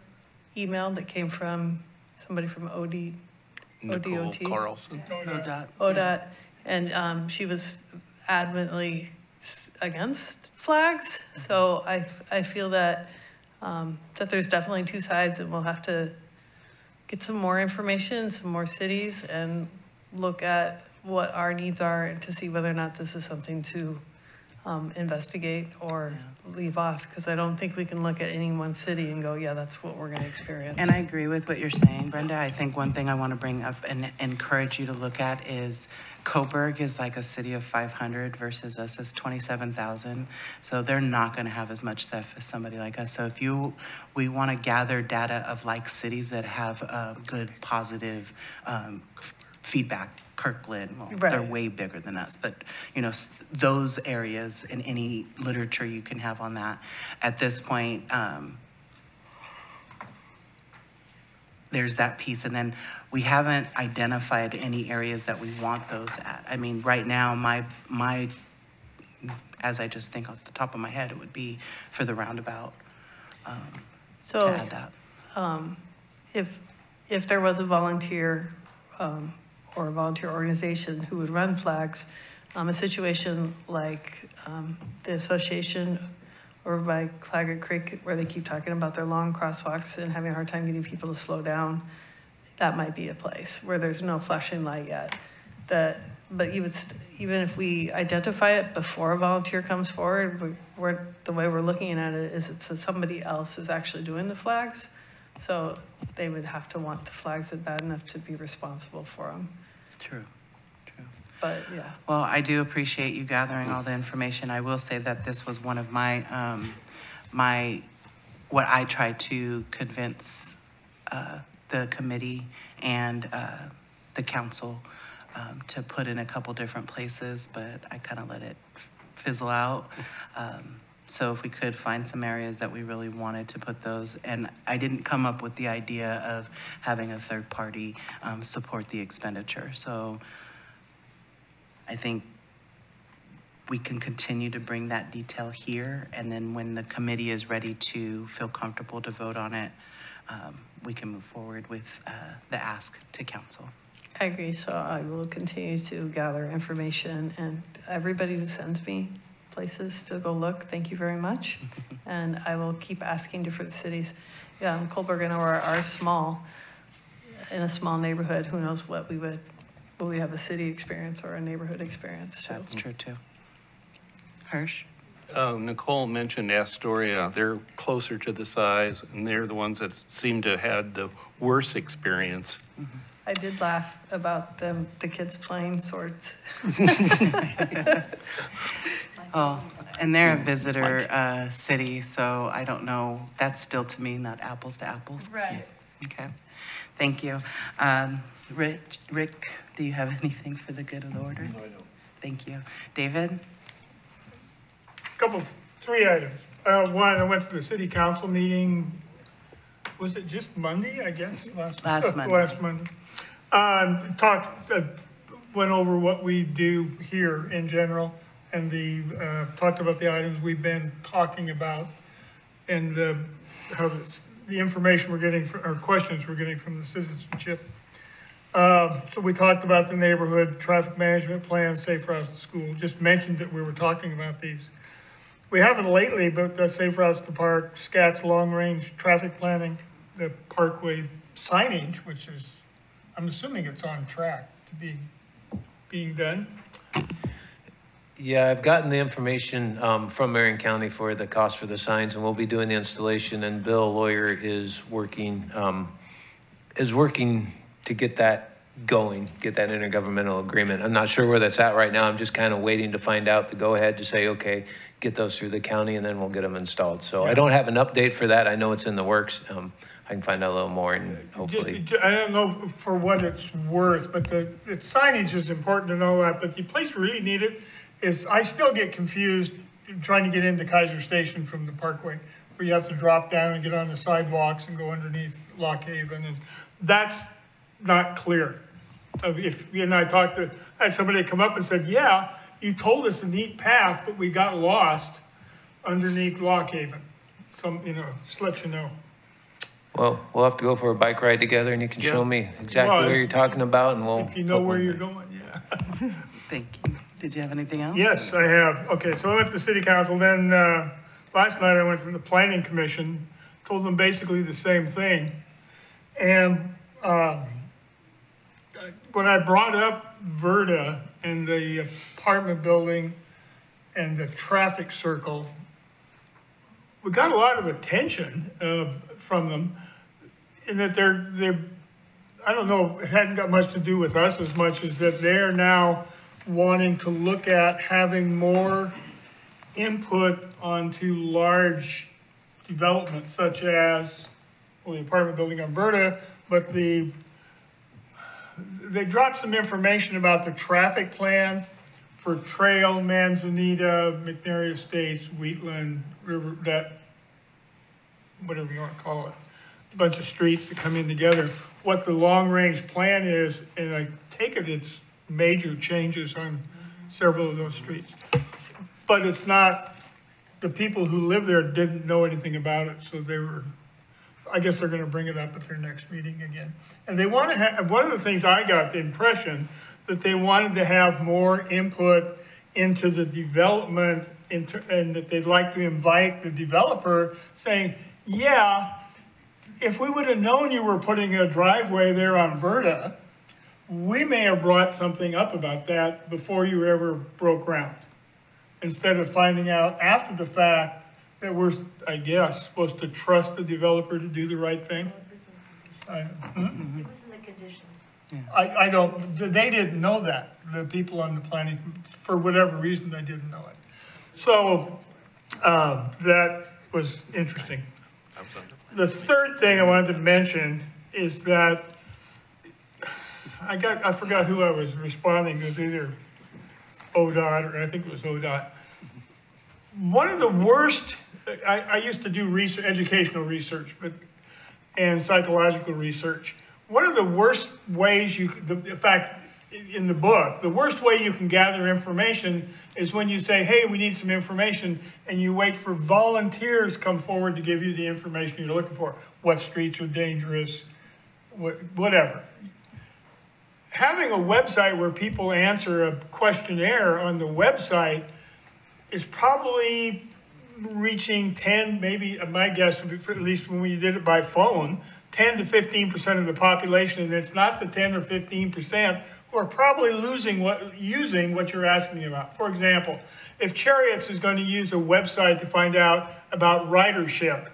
email that came from somebody from Nicole ODOT. Carlson. ODOT, and she was adamantly against flags. So I feel that, that there's definitely two sides and we'll have to get some more information, some more cities, and look at what our needs are to see whether or not this is something to investigate or leave off. Because I don't think we can look at any one city and go, yeah, that's what we're going to experience. And I agree with what you're saying, Brenda. I think one thing I want to bring up and encourage you to look at is Coburg is like a city of 500 versus us is 27,000. So they're not going to have as much theft as somebody like us. So if we want to gather data of like cities that have good, positive feedback. Kirkland, well, Right. They're way bigger than us, but you know, those areas in any literature you can have on that. At this point, there's that piece, and then we haven't identified any areas that we want those at. I mean, right now, my as I just think off the top of my head, it would be for the roundabout. So, to add that. if there was a volunteer or a volunteer organization who would run flags, a situation like the association over by Claggett Creek where they keep talking about their long crosswalks and having a hard time getting people to slow down, that might be a place where there's no flashing light yet. But even if we identify it before a volunteer comes forward, the way we're looking at it is it's somebody else is actually doing the flags. So they would have to want the flags bad enough to be responsible for them. True. But yeah. Well, I do appreciate you gathering all the information. I will say that this was one of my, what I tried to convince the committee and the council to put in a couple different places, but I kind of let it fizzle out. So if we could find some areas that we really wanted to put those, and I didn't come up with the idea of having a third party support the expenditure. So I think we can continue to bring that detail here, and then when the committee is ready to feel comfortable to vote on it, we can move forward with the ask to council. I agree. So I will continue to gather information, and everybody who sends me places to go look, thank you very much. And I will keep asking different cities. Yeah, Coburg and Aurora are small, in a small neighborhood. Who knows what we would have a city experience or a neighborhood experience too. That's true too. Hirsch? Nicole mentioned Astoria. They're closer to the size, and they're the ones that seem to have had the worst experience. I did laugh about the kids playing swords. Oh, and they're a visitor city, so I don't know. That's still to me not apples to apples. Right. Okay, thank you. Rick, do you have anything for the good of the order? No, I don't. Thank you. David? Three items. One, I went to the city council meeting was it just Monday, I guess? Last Monday. Last Monday. Went over what we do here in general, and talked about the items we've been talking about, and how the information we're getting, or questions we're getting from the citizenship. So we talked about the neighborhood traffic management plan, safe routes to school. Just mentioned that we were talking about these. We haven't lately, but the safe routes to park, SCAT's long-range traffic planning, the parkway signage, which is, I'm assuming it's on track to be being done. Yeah, I've gotten the information from Marion County for the cost for the signs, and we'll be doing the installation, and Bill Lawyer is working to get that going, get that intergovernmental agreement. I'm not sure where that's at right now. I'm just kind of waiting to find out the go-ahead to say, okay, get those through the county, and then we'll get them installed. So I don't have an update for that. I know it's in the works. I can find out a little more, and hopefully. I don't know for what it's worth, but the signage is important and all that, but the place we really need it is, I still get confused trying to get into Keizer Station from the Parkway, where you have to drop down and get on the sidewalks and go underneath Lock Haven, and that's not clear. If you and I had somebody come up and said, yeah, you told us a neat path, but we got lost underneath Lock Haven. Just let you know. Well, we'll have to go for a bike ride together, and you can show me exactly where you're talking about, and we'll. If you know where you're going, yeah. Thank you. Did you have anything else? Yes, I have. Okay, so I went to the city council. Then last night I went to the planning commission, told them basically the same thing. And when I brought up Verda and the apartment building and the traffic circle, we got a lot of attention from them, in that they're, I don't know, it hadn't got much to do with us as much as that they're now wanting to look at having more input onto large developments, such as, well, the apartment building on Verda, but they dropped some information about the traffic plan for Trail, Manzanita, McNary Estates, Wheatland, River, that, whatever you want to call it, a bunch of streets that come in together, what the long-range plan is, and I take it's major changes on several of those streets. But it's not, the people who live there didn't know anything about it, so I guess they're gonna bring it up at their next meeting again. And they want to have, one of the things I got the impression, that they wanted to have more input into the development, and that they'd like to invite the developer, saying, yeah, if we would have known you were putting a driveway there on Verda, we may have brought something up about that before you ever broke ground, instead of finding out after the fact that we're, I guess, supposed to trust the developer to do the right thing. It was in the conditions. I don't, they didn't know that. The people on the planning, for whatever reason, they didn't know it. So that was interesting. The third thing I wanted to mention is that I forgot who I was responding to, it was either ODOT, or I think it was ODOT. One of the worst, I used to do research, educational research, and psychological research. One of the worst ways in fact, in the book, the worst way you can gather information is when you say, hey, we need some information, and you wait for volunteers come forward to give you the information you're looking for. What streets are dangerous, whatever. Having a website where people answer a questionnaire on the website is probably reaching 10, maybe my guess would be, at least when we did it by phone, 10 to 15% of the population, and it's not the 10 or 15% who are probably using what you're asking about. For example, if Chariots is going to use a website to find out about ridership,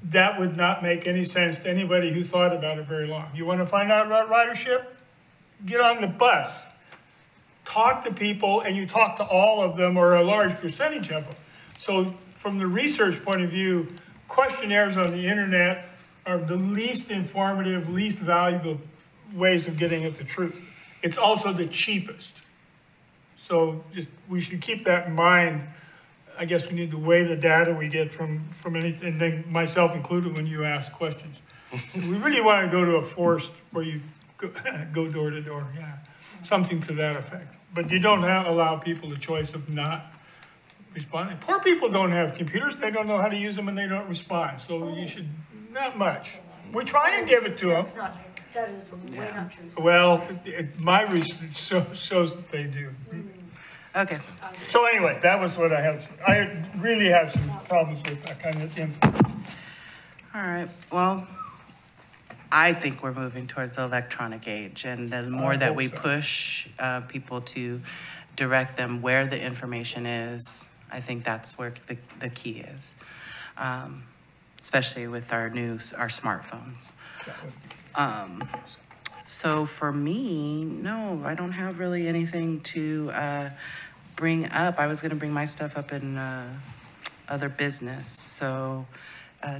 that would not make any sense to anybody who thought about it very long. You want to find out about ridership? Get on the bus. Talk to people, and you talk to all of them or a large percentage of them. So from the research point of view, questionnaires on the internet are the least informative, least valuable ways of getting at the truth. It's also the cheapest. So we should keep that in mind I guess we need to weigh the data we get from anything, and then myself included when you ask questions. We really want to go to a forest where you go door to door, yeah, something to that effect. But you don't allow people the choice of not responding. Poor people don't have computers, they don't know how to use them, and they don't respond, so you should, not much. We try and give it to them. That is way not true. Well, my research shows that they do. Okay. So anyway, that was what I had. I really have some problems with that kind of info. All right, well, I think we're moving towards the electronic age, and the more that we push people to direct them where the information is, I think that's where the key is, especially with our smartphones. So for me, no, I don't have really anything to bring up. I was going to bring my stuff up in other business. So,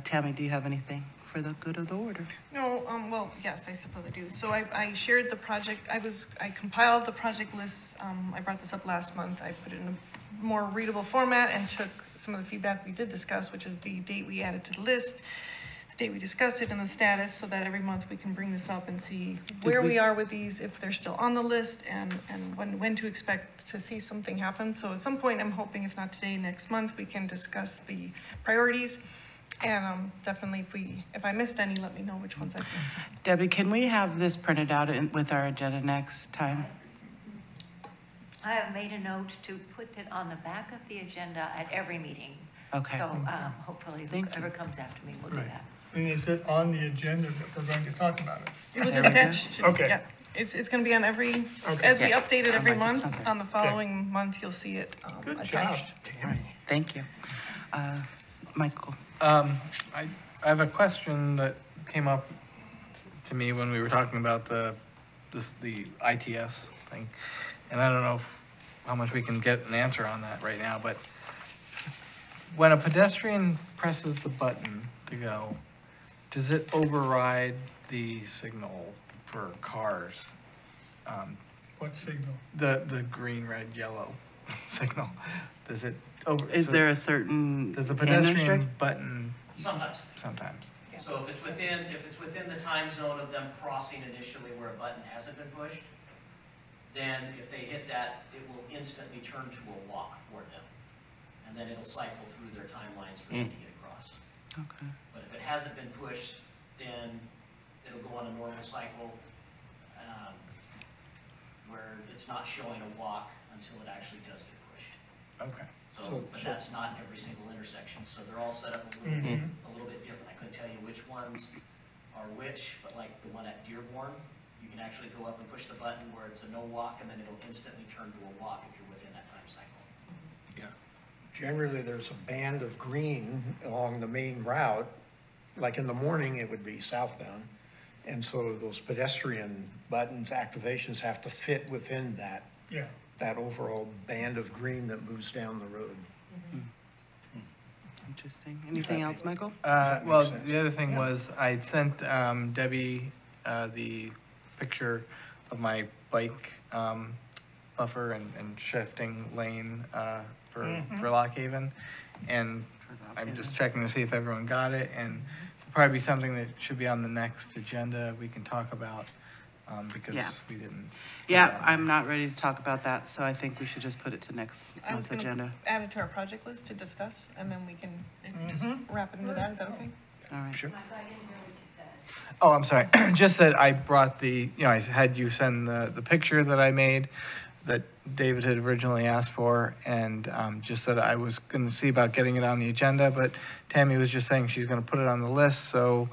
Tammy, do you have anything for the good of the order? No, well, yes, I suppose I do. So I shared the project, I compiled the project list. I brought this up last month. I put it in a more readable format and took some of the feedback we did discuss, which is the date we added to the list, the date we discussed it, and the status, so that every month we can bring this up and see where we are with these, if they're still on the list, and when to expect to see something happen. So at some point, I'm hoping, if not today, next month, we can discuss the priorities. And definitely, if I missed any, let me know which ones I missed. Debbie, can we have this printed out with our agenda next time? I have made a note to put it on the back of the agenda at every meeting. Okay. So hopefully whoever comes after me will do that. And is it on the agenda that we're going to talk about it? It was attached. Okay. Yeah, it's going to be on every, Okay. as we update it every I'm like, it's month, not there. on the following month, you'll see it Good job, attached. Tammy. Thank you. Michael? I have a question that came up to me when we were talking about the ITS thing. And I don't know how much we can get an answer on that right now, but when a pedestrian presses the button to go, does it override the signal for cars? What signal? The green, red, yellow signal. Does it Is there a certain Does a hand pedestrian restrict? button? Sometimes. Sometimes. So if it's within the time zone of them crossing initially where a button hasn't been pushed, then if they hit that, it will instantly turn to a walk for them. And then it'll cycle through their timelines for them to get across. Okay. But if it hasn't been pushed, then it'll go on a normal cycle where it's not showing a walk until it actually does get pushed. Okay. But that's not every single intersection, so they're all set up a little bit different. I couldn't tell you which ones are which, but like the one at Dearborn, you can actually go up and push the button where it's a no walk, and then it'll instantly turn to a walk if you're within that time cycle. Yeah. Generally, there's a band of green along the main route. Like in the morning, it would be southbound. And so those pedestrian buttons, activations have to fit within that. Yeah. That overall band of green that moves down the road. Interesting. Anything else, Michael? Well, the other thing was I sent Debbie the picture of my bike buffer and shifting lane for Lock Haven. And I'm just checking to see if everyone got it, and probably be something that should be on the next agenda we can talk about, because we didn't. Yeah, I'm not ready to talk about that, so I think we should just put it to next I was month's going to agenda. add it to our project list to discuss, and then we can just wrap it into that. Is that okay? All right. Sure. Oh, I'm sorry. Just that I brought I had you send the picture that I made that David had originally asked for, and just that I was going to see about getting it on the agenda, but Tammy was just saying she's going to put it on the list, so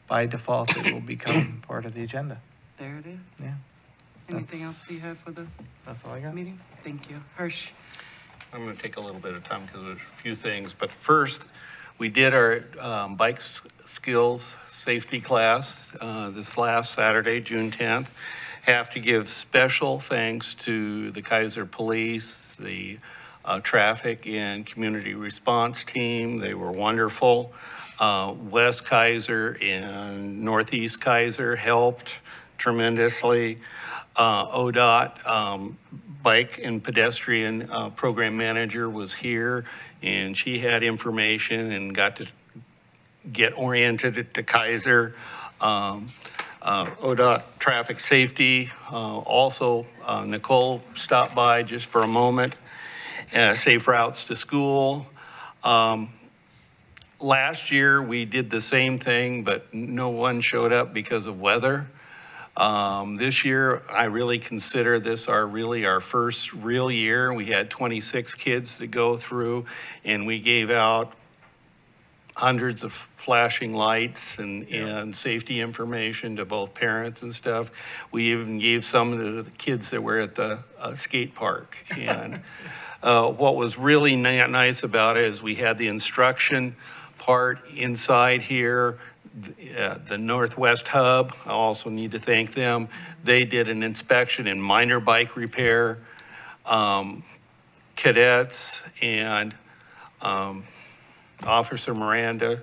by default it will become part of the agenda. There it is. Yeah. Anything else you have for the That's all I got. meeting? Thank you. Hirsch? I'm going to take a little bit of time because there's a few things. But first, we did our bike skills safety class this last Saturday, June 10th. Have to give special thanks to the Keizer Police, the traffic and community response team. They were wonderful. West Keizer and Northeast Keizer helped tremendously. ODOT Bike and Pedestrian Program Manager was here, and she had information and got to get oriented to Keizer. ODOT Traffic Safety, also Nicole stopped by just for a moment. Safe routes to school. Last year, we did the same thing, but no one showed up because of weather. This year, I really consider this our first real year. We had 26 kids to go through, and we gave out hundreds of flashing lights and safety information to both parents and stuff. We even gave some to the kids that were at the skate park. And what was really nice about it is we had the instruction part inside here. The Northwest Hub, I also need to thank them. They did an inspection and minor bike repair. Cadets and Officer Miranda,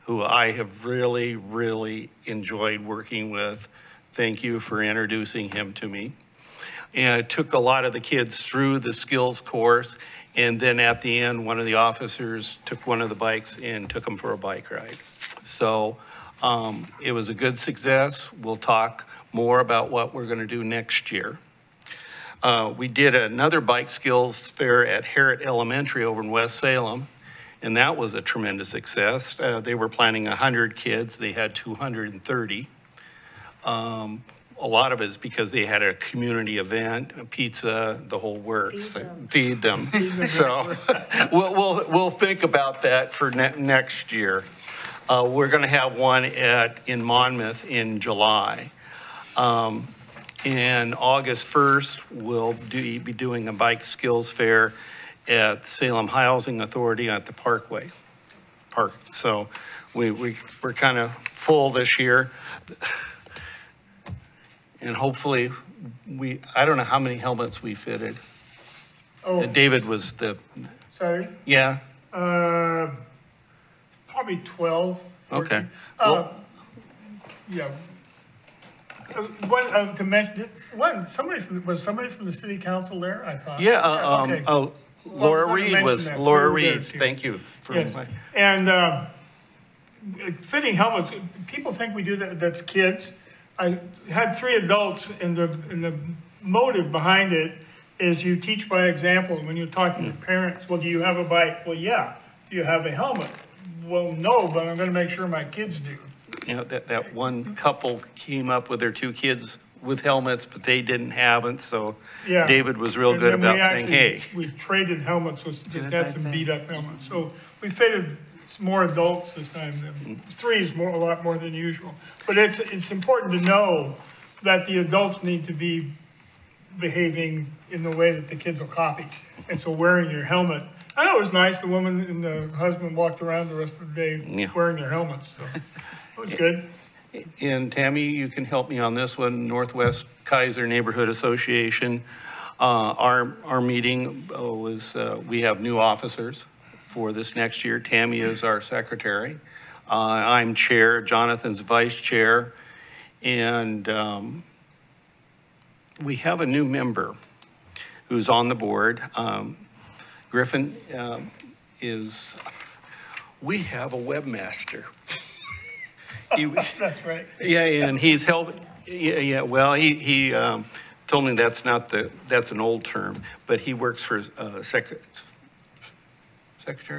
who I have really, really enjoyed working with. Thank you for introducing him to me. And I took a lot of the kids through the skills course, and then at the end, one of the officers took one of the bikes and took them for a bike ride. So it was a good success. We'll talk more about what we're going to do next year. We did another bike skills fair at Harrod Elementary over in West Salem, and that was a tremendous success. They were planning 100 kids. They had 230. A lot of it is because they had a community event, a pizza, the whole works. Feed them. So we'll think about that for next year. We're going to have one in Monmouth in July. And August 1st, we'll be doing a bike skills fair at Salem Housing Authority at the Park. So we're kind of full this year. And hopefully, I don't know how many helmets we fitted. Oh. David was the... Sorry? Yeah? Probably 12. 14. Okay. Yeah. To mention, was somebody from the city council there, I thought? Yeah, Okay. Laura Reed was, Laura Reed, thank you. Yes. And fitting helmets, people think we do that, that's kids. I had 3 adults, and the motive behind it is you teach by example. When you're talking to parents, well, do you have a bike? Well, yeah. Do you have a helmet? Well, no, but I'm going to make sure my kids do. You know, that one couple came up with their 2 kids with helmets, but they didn't have it, so Yeah. David was real good about saying, hey. We traded helmets, just had some beat up helmets. So we fitted some more adults this time. 3 is a lot more than usual. But it's important to know that the adults need to be behaving in the way that the kids will copy. And so wearing your helmet. I know it was nice, the woman and the husband walked around the rest of the day wearing their helmets. So it was good. And Tammy, you can help me on this one. Northwest Keizer Neighborhood Association. Our meeting was, we have new officers for this next year. Tammy is our secretary. I'm chair, Jonathan's vice chair. And we have a new member who's on the board. Griffin we have a webmaster. That's right. Yeah, and he's helping. Yeah. Well, he told me that's an old term, but he works for Secretary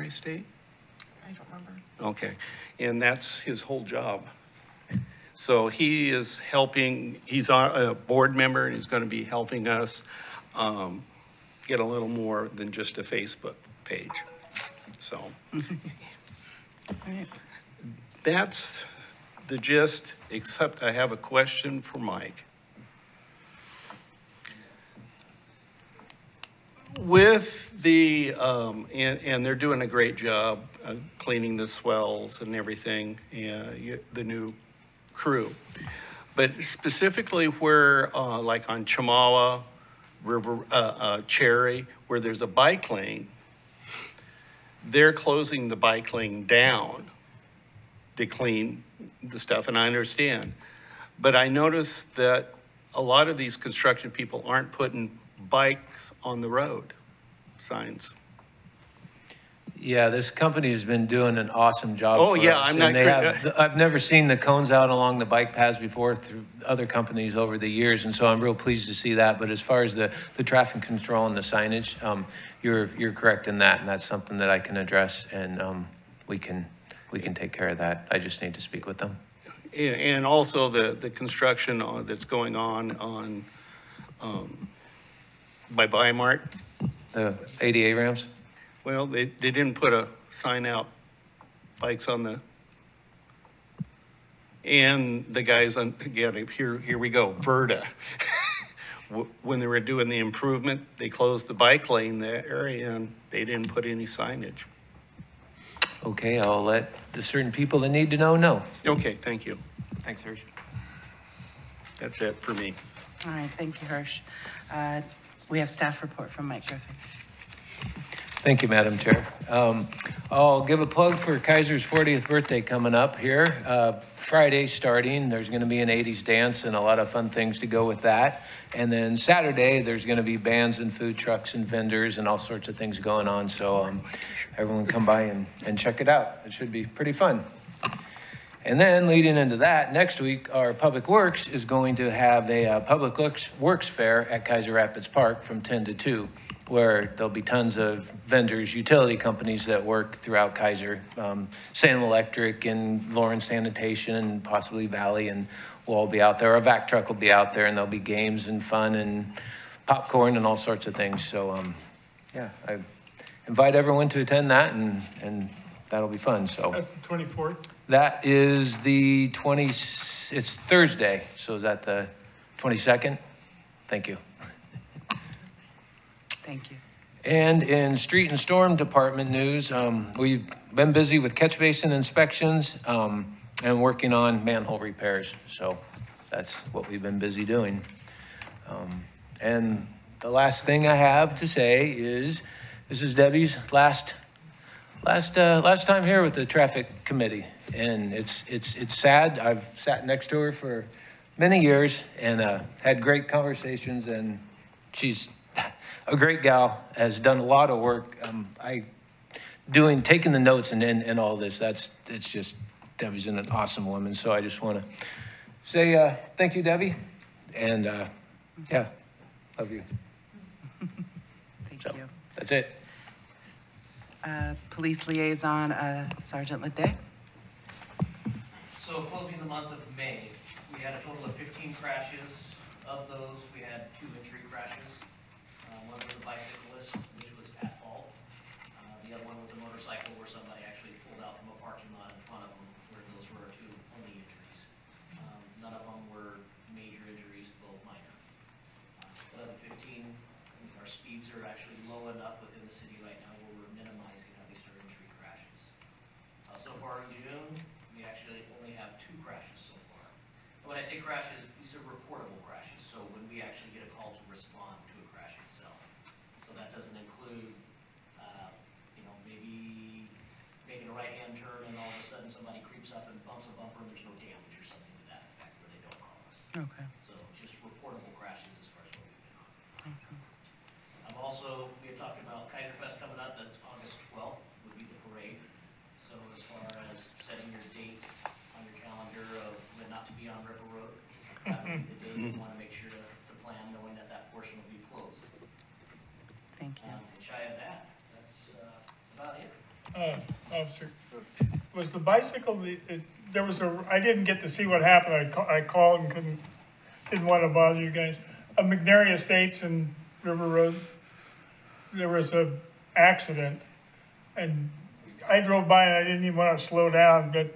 of State. I don't remember. Okay, and that's his whole job. So he is helping. He's a board member, and he's going to be helping us get a little more than just a Facebook page. So that's the gist, except I have a question for Mike. With the, and they're doing a great job cleaning the swells and everything, the new crew. But specifically where, like on Chamawa, River, Cherry, where there's a bike lane, they're closing the bike lane down to clean the stuff, and I understand. But I noticed that a lot of these construction people aren't putting bikes on the road signs. Yeah, this company has been doing an awesome job Oh, for yeah, us, I'm not and they cri- have, I've never seen the cones out along the bike paths before through other companies over the years, and so I'm real pleased to see that. But as far as the traffic control and the signage, you're correct in that, and that's something that I can address, and we can take care of that. I just need to speak with them. And also the construction that's going on by Bimart. The ADA ramps? Well, they didn't put a sign out, bikes on the, and the guys on, again, here we go, Verda. When they were doing the improvement, they closed the bike lane there and they didn't put any signage. Okay, I'll let the certain people that need to know. Okay, thank you. Thanks, Hirsch. That's it for me. All right, thank you, Hirsch. We have staff report from Mike Griffin. Thank you, Madam Chair. I'll give a plug for Keizer's 40th birthday coming up here. Friday starting, there's going to be an 80s dance and a lot of fun things to go with that. And then Saturday, there's going to be bands and food trucks and vendors and all sorts of things going on. So everyone come by and check it out. It should be pretty fun. And then leading into that, next week, our Public Works is going to have a Public Works Fair at Keizer Rapids Park from 10 to 2. Where there'll be tons of vendors, utility companies that work throughout Keizer, Salem Electric and Lawrence Sanitation and possibly Valley, and we'll all be out there. Our vac truck will be out there, and there'll be games and fun and popcorn and all sorts of things. So, yeah, I invite everyone to attend that, and that'll be fun. So That's the 24th? That is the it's Thursday, so is that the 22nd? Thank you. Thank you. And in street and storm department news, we've been busy with catch basin inspections and working on manhole repairs. So that's what we've been busy doing. And the last thing I have to say is this is Debbie's last time here with the traffic committee, and it's sad. I've sat next to her for many years and had great conversations, and she's a great gal, has done a lot of work. Taking the notes and all this, it's just, Debbie's an awesome woman. So I just want to say thank you, Debbie. And yeah, love you. Thank you. That's it. Police liaison, Sergeant Ledet. So closing the month of May, we had a total of 15 crashes. Of those, we had 2 injury crashes. One was a bicyclist, which was at fault. The other one was a motorcycle where somebody actually pulled out from a parking lot in front of them, where those were our 2 only injuries. None of them were major injuries, both minor. The other 15, our speeds are actually low enough within the city right now where we're minimizing at least our injury crashes. So far in June, we actually only have 2 crashes so far. And when I say crashes, these are reportable crashes. So when we actually get a call to respond to a crash itself. So that doesn't include, maybe making a right-hand turn and all of a sudden somebody creeps up and bumps a bumper and there's no damage or something to that effect where they don't call us. Okay. So just reportable crashes as far as what we've been on. Awesome. We have talked about Keizer Fest coming up. That's August 12th would be the parade. So as far as setting your date on your calendar of when not to be on River Road, that would be the day you want to make sure to plan, knowing that portion will be closed. Thank you. And shy of that, that's about it. Officer, was the bicycle, I didn't get to see what happened. I called and didn't want to bother you guys. McNary Estates and River Road, there was an accident, and I drove by and I didn't even want to slow down, but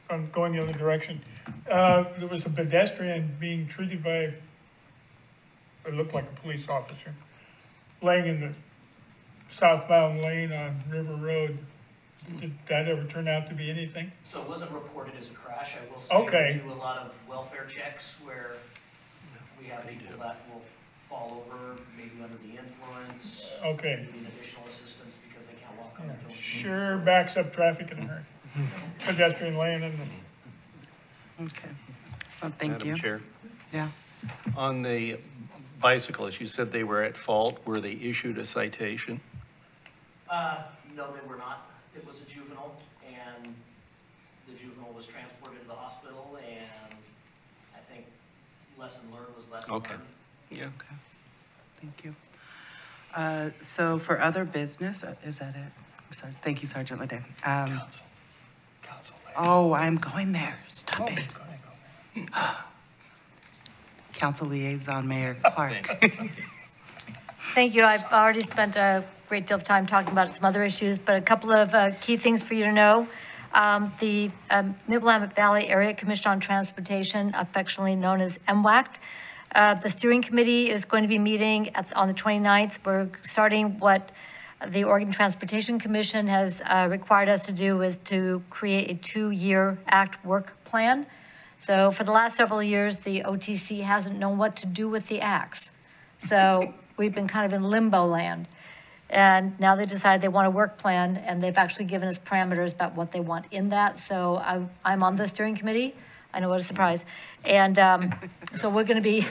I'm going the other direction. There was a pedestrian being treated by, it looked like a police officer, laying in the southbound lane on River Road. Did that ever turn out to be anything? So it wasn't reported as a crash. I will say Okay. we do a lot of welfare checks where we have people that will fall over, maybe under the influence. Okay. Need additional assistance because they can't walk on their own. Sure backs up traffic in a hurry. Pedestrian lane in the. Okay. Well, thank you. Madam Chair. Yeah. On the bicyclists, you said they were at fault. Were they issued a citation? No, they were not. It was a juvenile, and the juvenile was transported to the hospital, and I think lesson learned was lesson Okay. learned. Yeah. Okay, thank you. So for other business, is that it? I'm sorry. Thank you, Sergeant Lede. Council. Oh, I'm going there. Stop it. Council Liaison Mayor Clark. Thank you. I've already spent a great deal of time talking about some other issues, but a couple of key things for you to know. The Mid-Willamette Valley Area Commission on Transportation, affectionately known as MWACT, the steering committee is going to be meeting on the 29th. We're starting what the Oregon Transportation Commission has required us to do, is to create a 2-year ACT work plan. So for the last several years, the OTC hasn't known what to do with the acts. So we've been kind of in limbo land. And now they decided they want a work plan, and they've actually given us parameters about what they want in that. So I'm on the steering committee. I know, what a surprise. And so we're going to be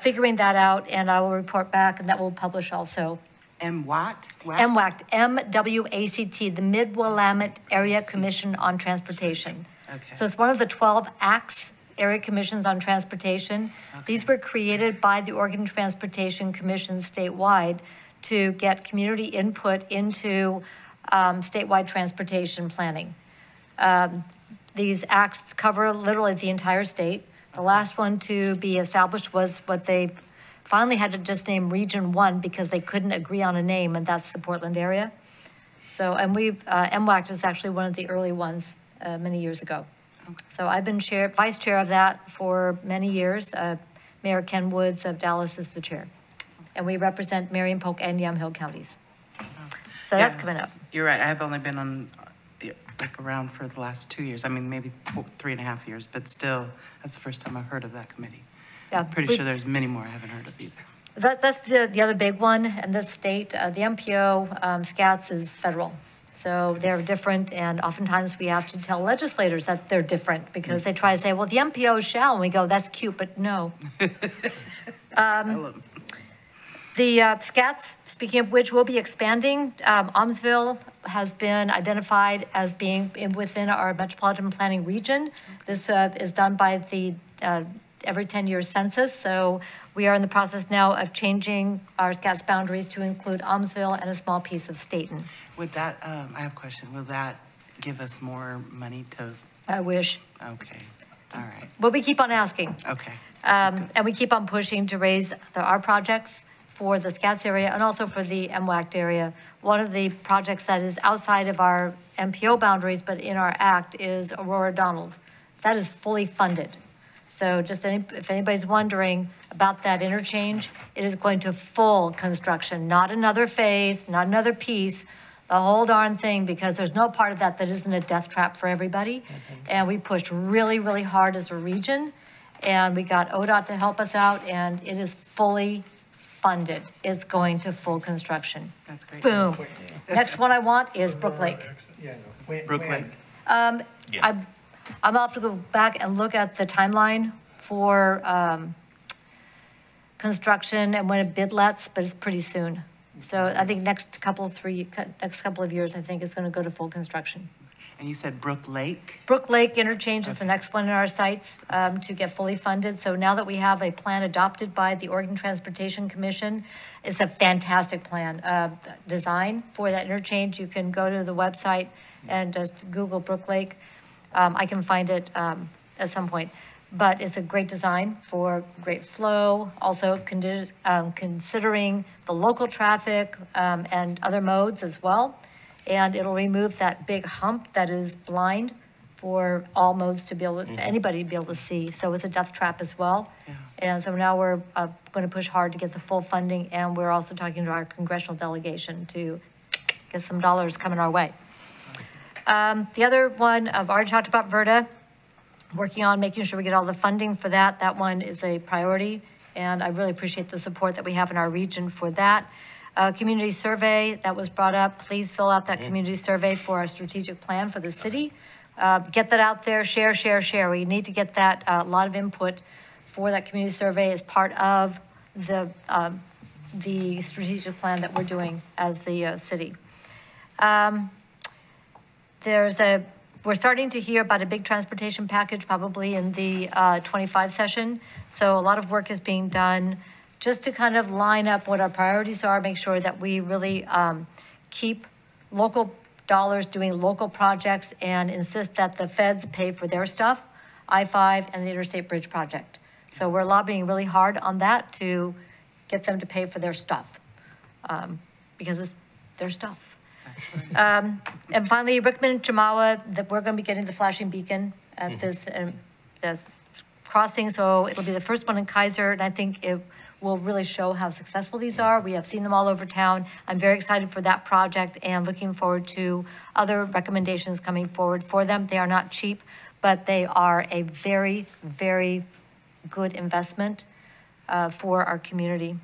figuring that out, and I will report back, and that will publish also. MWACT? MWACT, M-W-A-C-T, the Mid-Willamette Area Commission on Transportation. Okay. So it's one of the 12 ACTS, Area Commissions on Transportation. Okay. These were created by the Oregon Transportation Commission statewide to get community input into statewide transportation planning. These acts cover literally the entire state. The last one to be established was what they finally had to just name Region 1 because they couldn't agree on a name, and that's the Portland area. So, and MWACT was actually one of the early ones many years ago. Okay. So I've been vice chair of that for many years. Mayor Ken Woods of Dallas is the chair. And we represent Marion, Polk, and Yamhill counties. So yeah, that's coming up. You're right. I have only been on, around for the last 2 years. I mean, maybe 3.5 years, but still, that's the first time I've heard of that committee. Yeah, I'm pretty sure there's many more I haven't heard of either. That's the other big one in this state. The MPO, SCATS is federal. So they're different, and oftentimes we have to tell legislators that they're different because they try to say, well, the MPO shall, and we go, that's cute, but no. The SCATS, speaking of which, will be expanding. Almsville has been identified as being within our metropolitan planning region. This is done by the every 10-year census. So we are in the process now of changing our SCATS boundaries to include Almsville and a small piece of Staten. Would that, I have a question, will that give us more money to? I wish. Okay, all right. But we keep on asking. Okay. And we keep on pushing to raise our projects for the SCATS area and also for the MWACT area. One of the projects that is outside of our MPO boundaries, but in our act, is Aurora Donald. That is fully funded. So just if anybody's wondering about that interchange, it is going to full construction, not another phase, not another piece, the whole darn thing, because there's no part of that that isn't a death trap for everybody. And we pushed really, really hard as a region, and we got ODOT to help us out, and it is fully funded. It's going to full construction. That's great. Boom. Next one I want is Brook Lake. Yeah, no. Brook Lake. I'm gonna have to go back and look at the timeline for construction and when it bid lets, but it's pretty soon. So I think next couple of years, I think it's going to go to full construction. And you said Brook Lake? Brook Lake interchange is the next one in our sites to get fully funded. So now that we have a plan adopted by the Oregon Transportation Commission, it's a fantastic plan design for that interchange. You can go to the website and just Google Brook Lake. I can find it at some point, but it's a great design for great flow, also considering the local traffic and other modes as well. And it'll remove that big hump that is blind for all modes to be able to, anybody to be able to see. So it's a death trap as well. Yeah. And so now we're going to push hard to get the full funding, and we're also talking to our congressional delegation to get some dollars coming our way. The other one, I've already talked about VERTA, working on making sure we get all the funding for that. That one is a priority, and I really appreciate the support that we have in our region for that. Community survey that was brought up. Please fill out that community survey for our strategic plan for the city. Get that out there, share. We need to get that, a lot of input for that community survey as part of the strategic plan that we're doing as the city. We're starting to hear about a big transportation package probably in the 25 session. So a lot of work is being done just to kind of line up what our priorities are, make sure that we really keep local dollars doing local projects and insist that the feds pay for their stuff, I-5 and the Interstate Bridge Project. So we're lobbying really hard on that to get them to pay for their stuff because it's their stuff. And finally, Rickman and Chamawa, that we're going to be getting the flashing beacon at this crossing. So it'll be the first one in Keizer, and I think it will really show how successful these are. We have seen them all over town. I'm very excited for that project and looking forward to other recommendations coming forward for them. They are not cheap, but they are a very, very good investment for our community.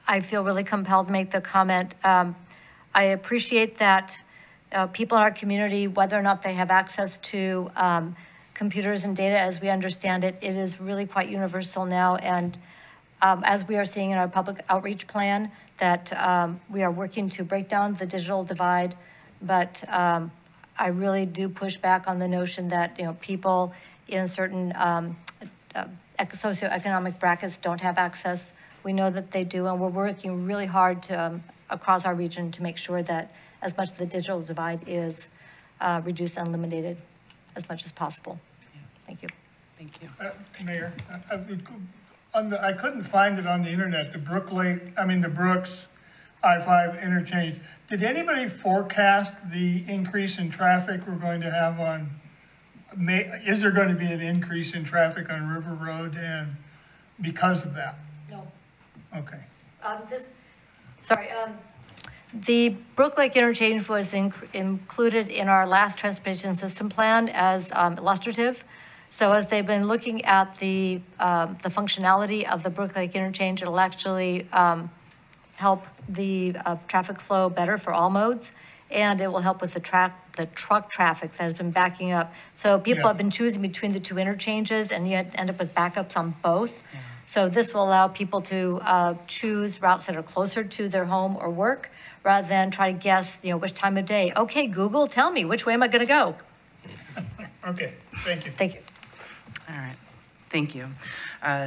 I feel really compelled to make the comment. I appreciate that people in our community, whether or not they have access to computers and data as we understand it, it is really quite universal now. And as we are seeing in our public outreach plan, that we are working to break down the digital divide. But I really do push back on the notion that, you know, people in certain socioeconomic brackets don't have access. We know that they do, and we're working really hard to, across our region to make sure that as much of the digital divide is reduced and eliminated as much as possible. Yes. Thank you. Thank you. Mayor, I couldn't find it on the internet, the Brooks I-5 interchange. Did anybody forecast the increase in traffic we're going to have on, is there going to be an increase in traffic on River Road and because of that? No. Okay. The Brook Lake interchange was included in our last transportation system plan as illustrative. So as they've been looking at the functionality of the Brook Lake interchange, it'll actually help the traffic flow better for all modes, and it will help with the truck traffic that has been backing up. So people have been choosing between the two interchanges, and you end up with backups on both. Yeah. So this will allow people to choose routes that are closer to their home or work, rather than try to guess, you know, which time of day. Okay, Google, tell me, which way am I going to go? Okay, thank you. Thank you. All right, thank you.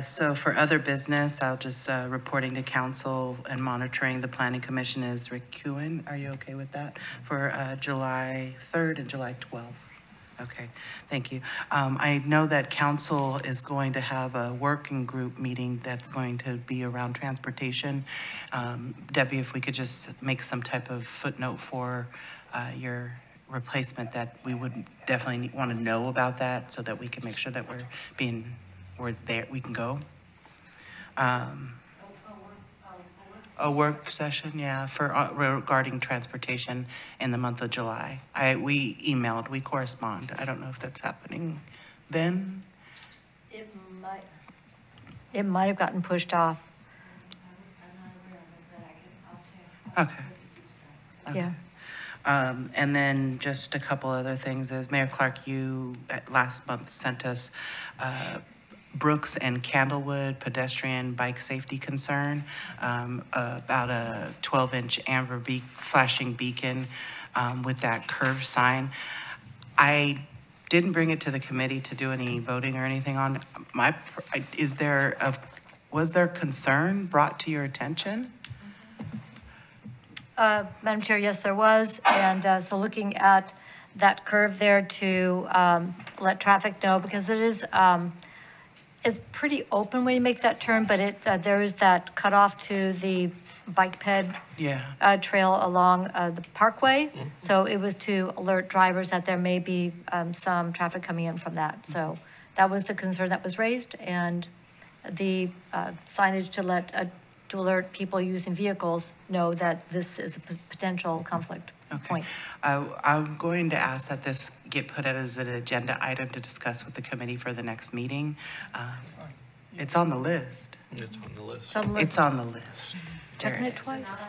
So for other business, I'll just reporting to council and monitoring the Planning Commission is Rick Kuhn. Are you okay with that? For July 3rd and July 12th. Okay, thank you. I know that council is going to have a working group meeting that's going to be around transportation. Debbie, if we could just make some type of footnote for your replacement, that we would definitely want to know about that so that we can make sure that we're there, we can go. A work session, yeah, for regarding transportation in the month of July. We emailed, we correspond. I don't know if that's happening then. It might have gotten pushed off. Okay. Yeah. And then just a couple other things is Mayor Clark, you last month sent us Brooks and Candlewood pedestrian bike safety concern about a 12-inch amber flashing beacon with that curved sign. I didn't bring it to the committee to do any voting or anything on. Was there concern brought to your attention? Madam Chair, yes, there was. And so looking at that curve there to let traffic know, because it is it's pretty open when you make that turn, but there is that cutoff to the bike ped trail along the parkway. Mm-hmm. So it was to alert drivers that there may be some traffic coming in from that. So that was the concern that was raised, and the signage to alert people using vehicles know that this is a potential conflict point. I'm going to ask that this get put out as an agenda item to discuss with the committee for the next meeting. It's on the list. It's on the list. It's on the list. Checking it twice?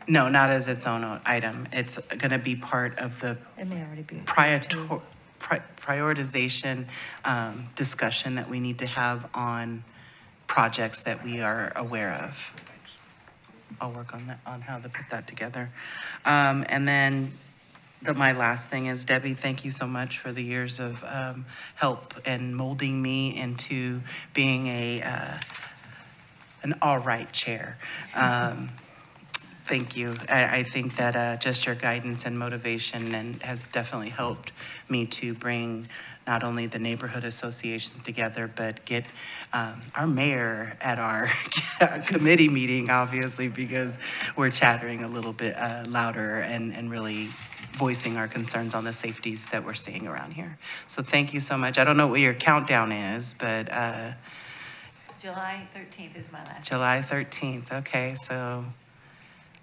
No, not as its own item. It's going to be part of the it may already be prioritization discussion that we need to have on projects that we are aware of. I'll work on that, on how to put that together. And then my last thing is, Debbie, thank you so much for the years of help and molding me into being an all right chair. Thank you. I think that just your guidance and motivation has definitely helped me to bring not only the neighborhood associations together, but get our mayor at our committee meeting, obviously, because we're chattering a little bit louder and really voicing our concerns on the safeties that we're seeing around here. So thank you so much. I don't know what your countdown is, but July 13th is my last. July 13th. Okay, so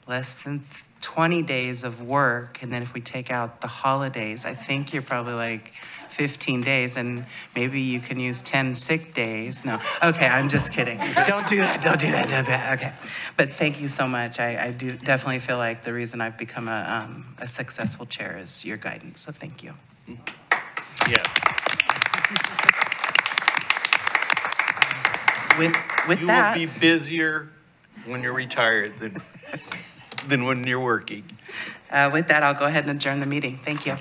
less than 20 days of work. And then if we take out the holidays, I think you're probably like 15 days, and maybe you can use 10 sick days. No, okay, I'm just kidding. Don't do that, don't do that, don't do that, okay. But thank you so much. I do definitely feel like the reason I've become a successful chair is your guidance, so thank you. Yes. With that. You will be busier when you're retired than when you're working. With that, I'll go ahead and adjourn the meeting. Thank you.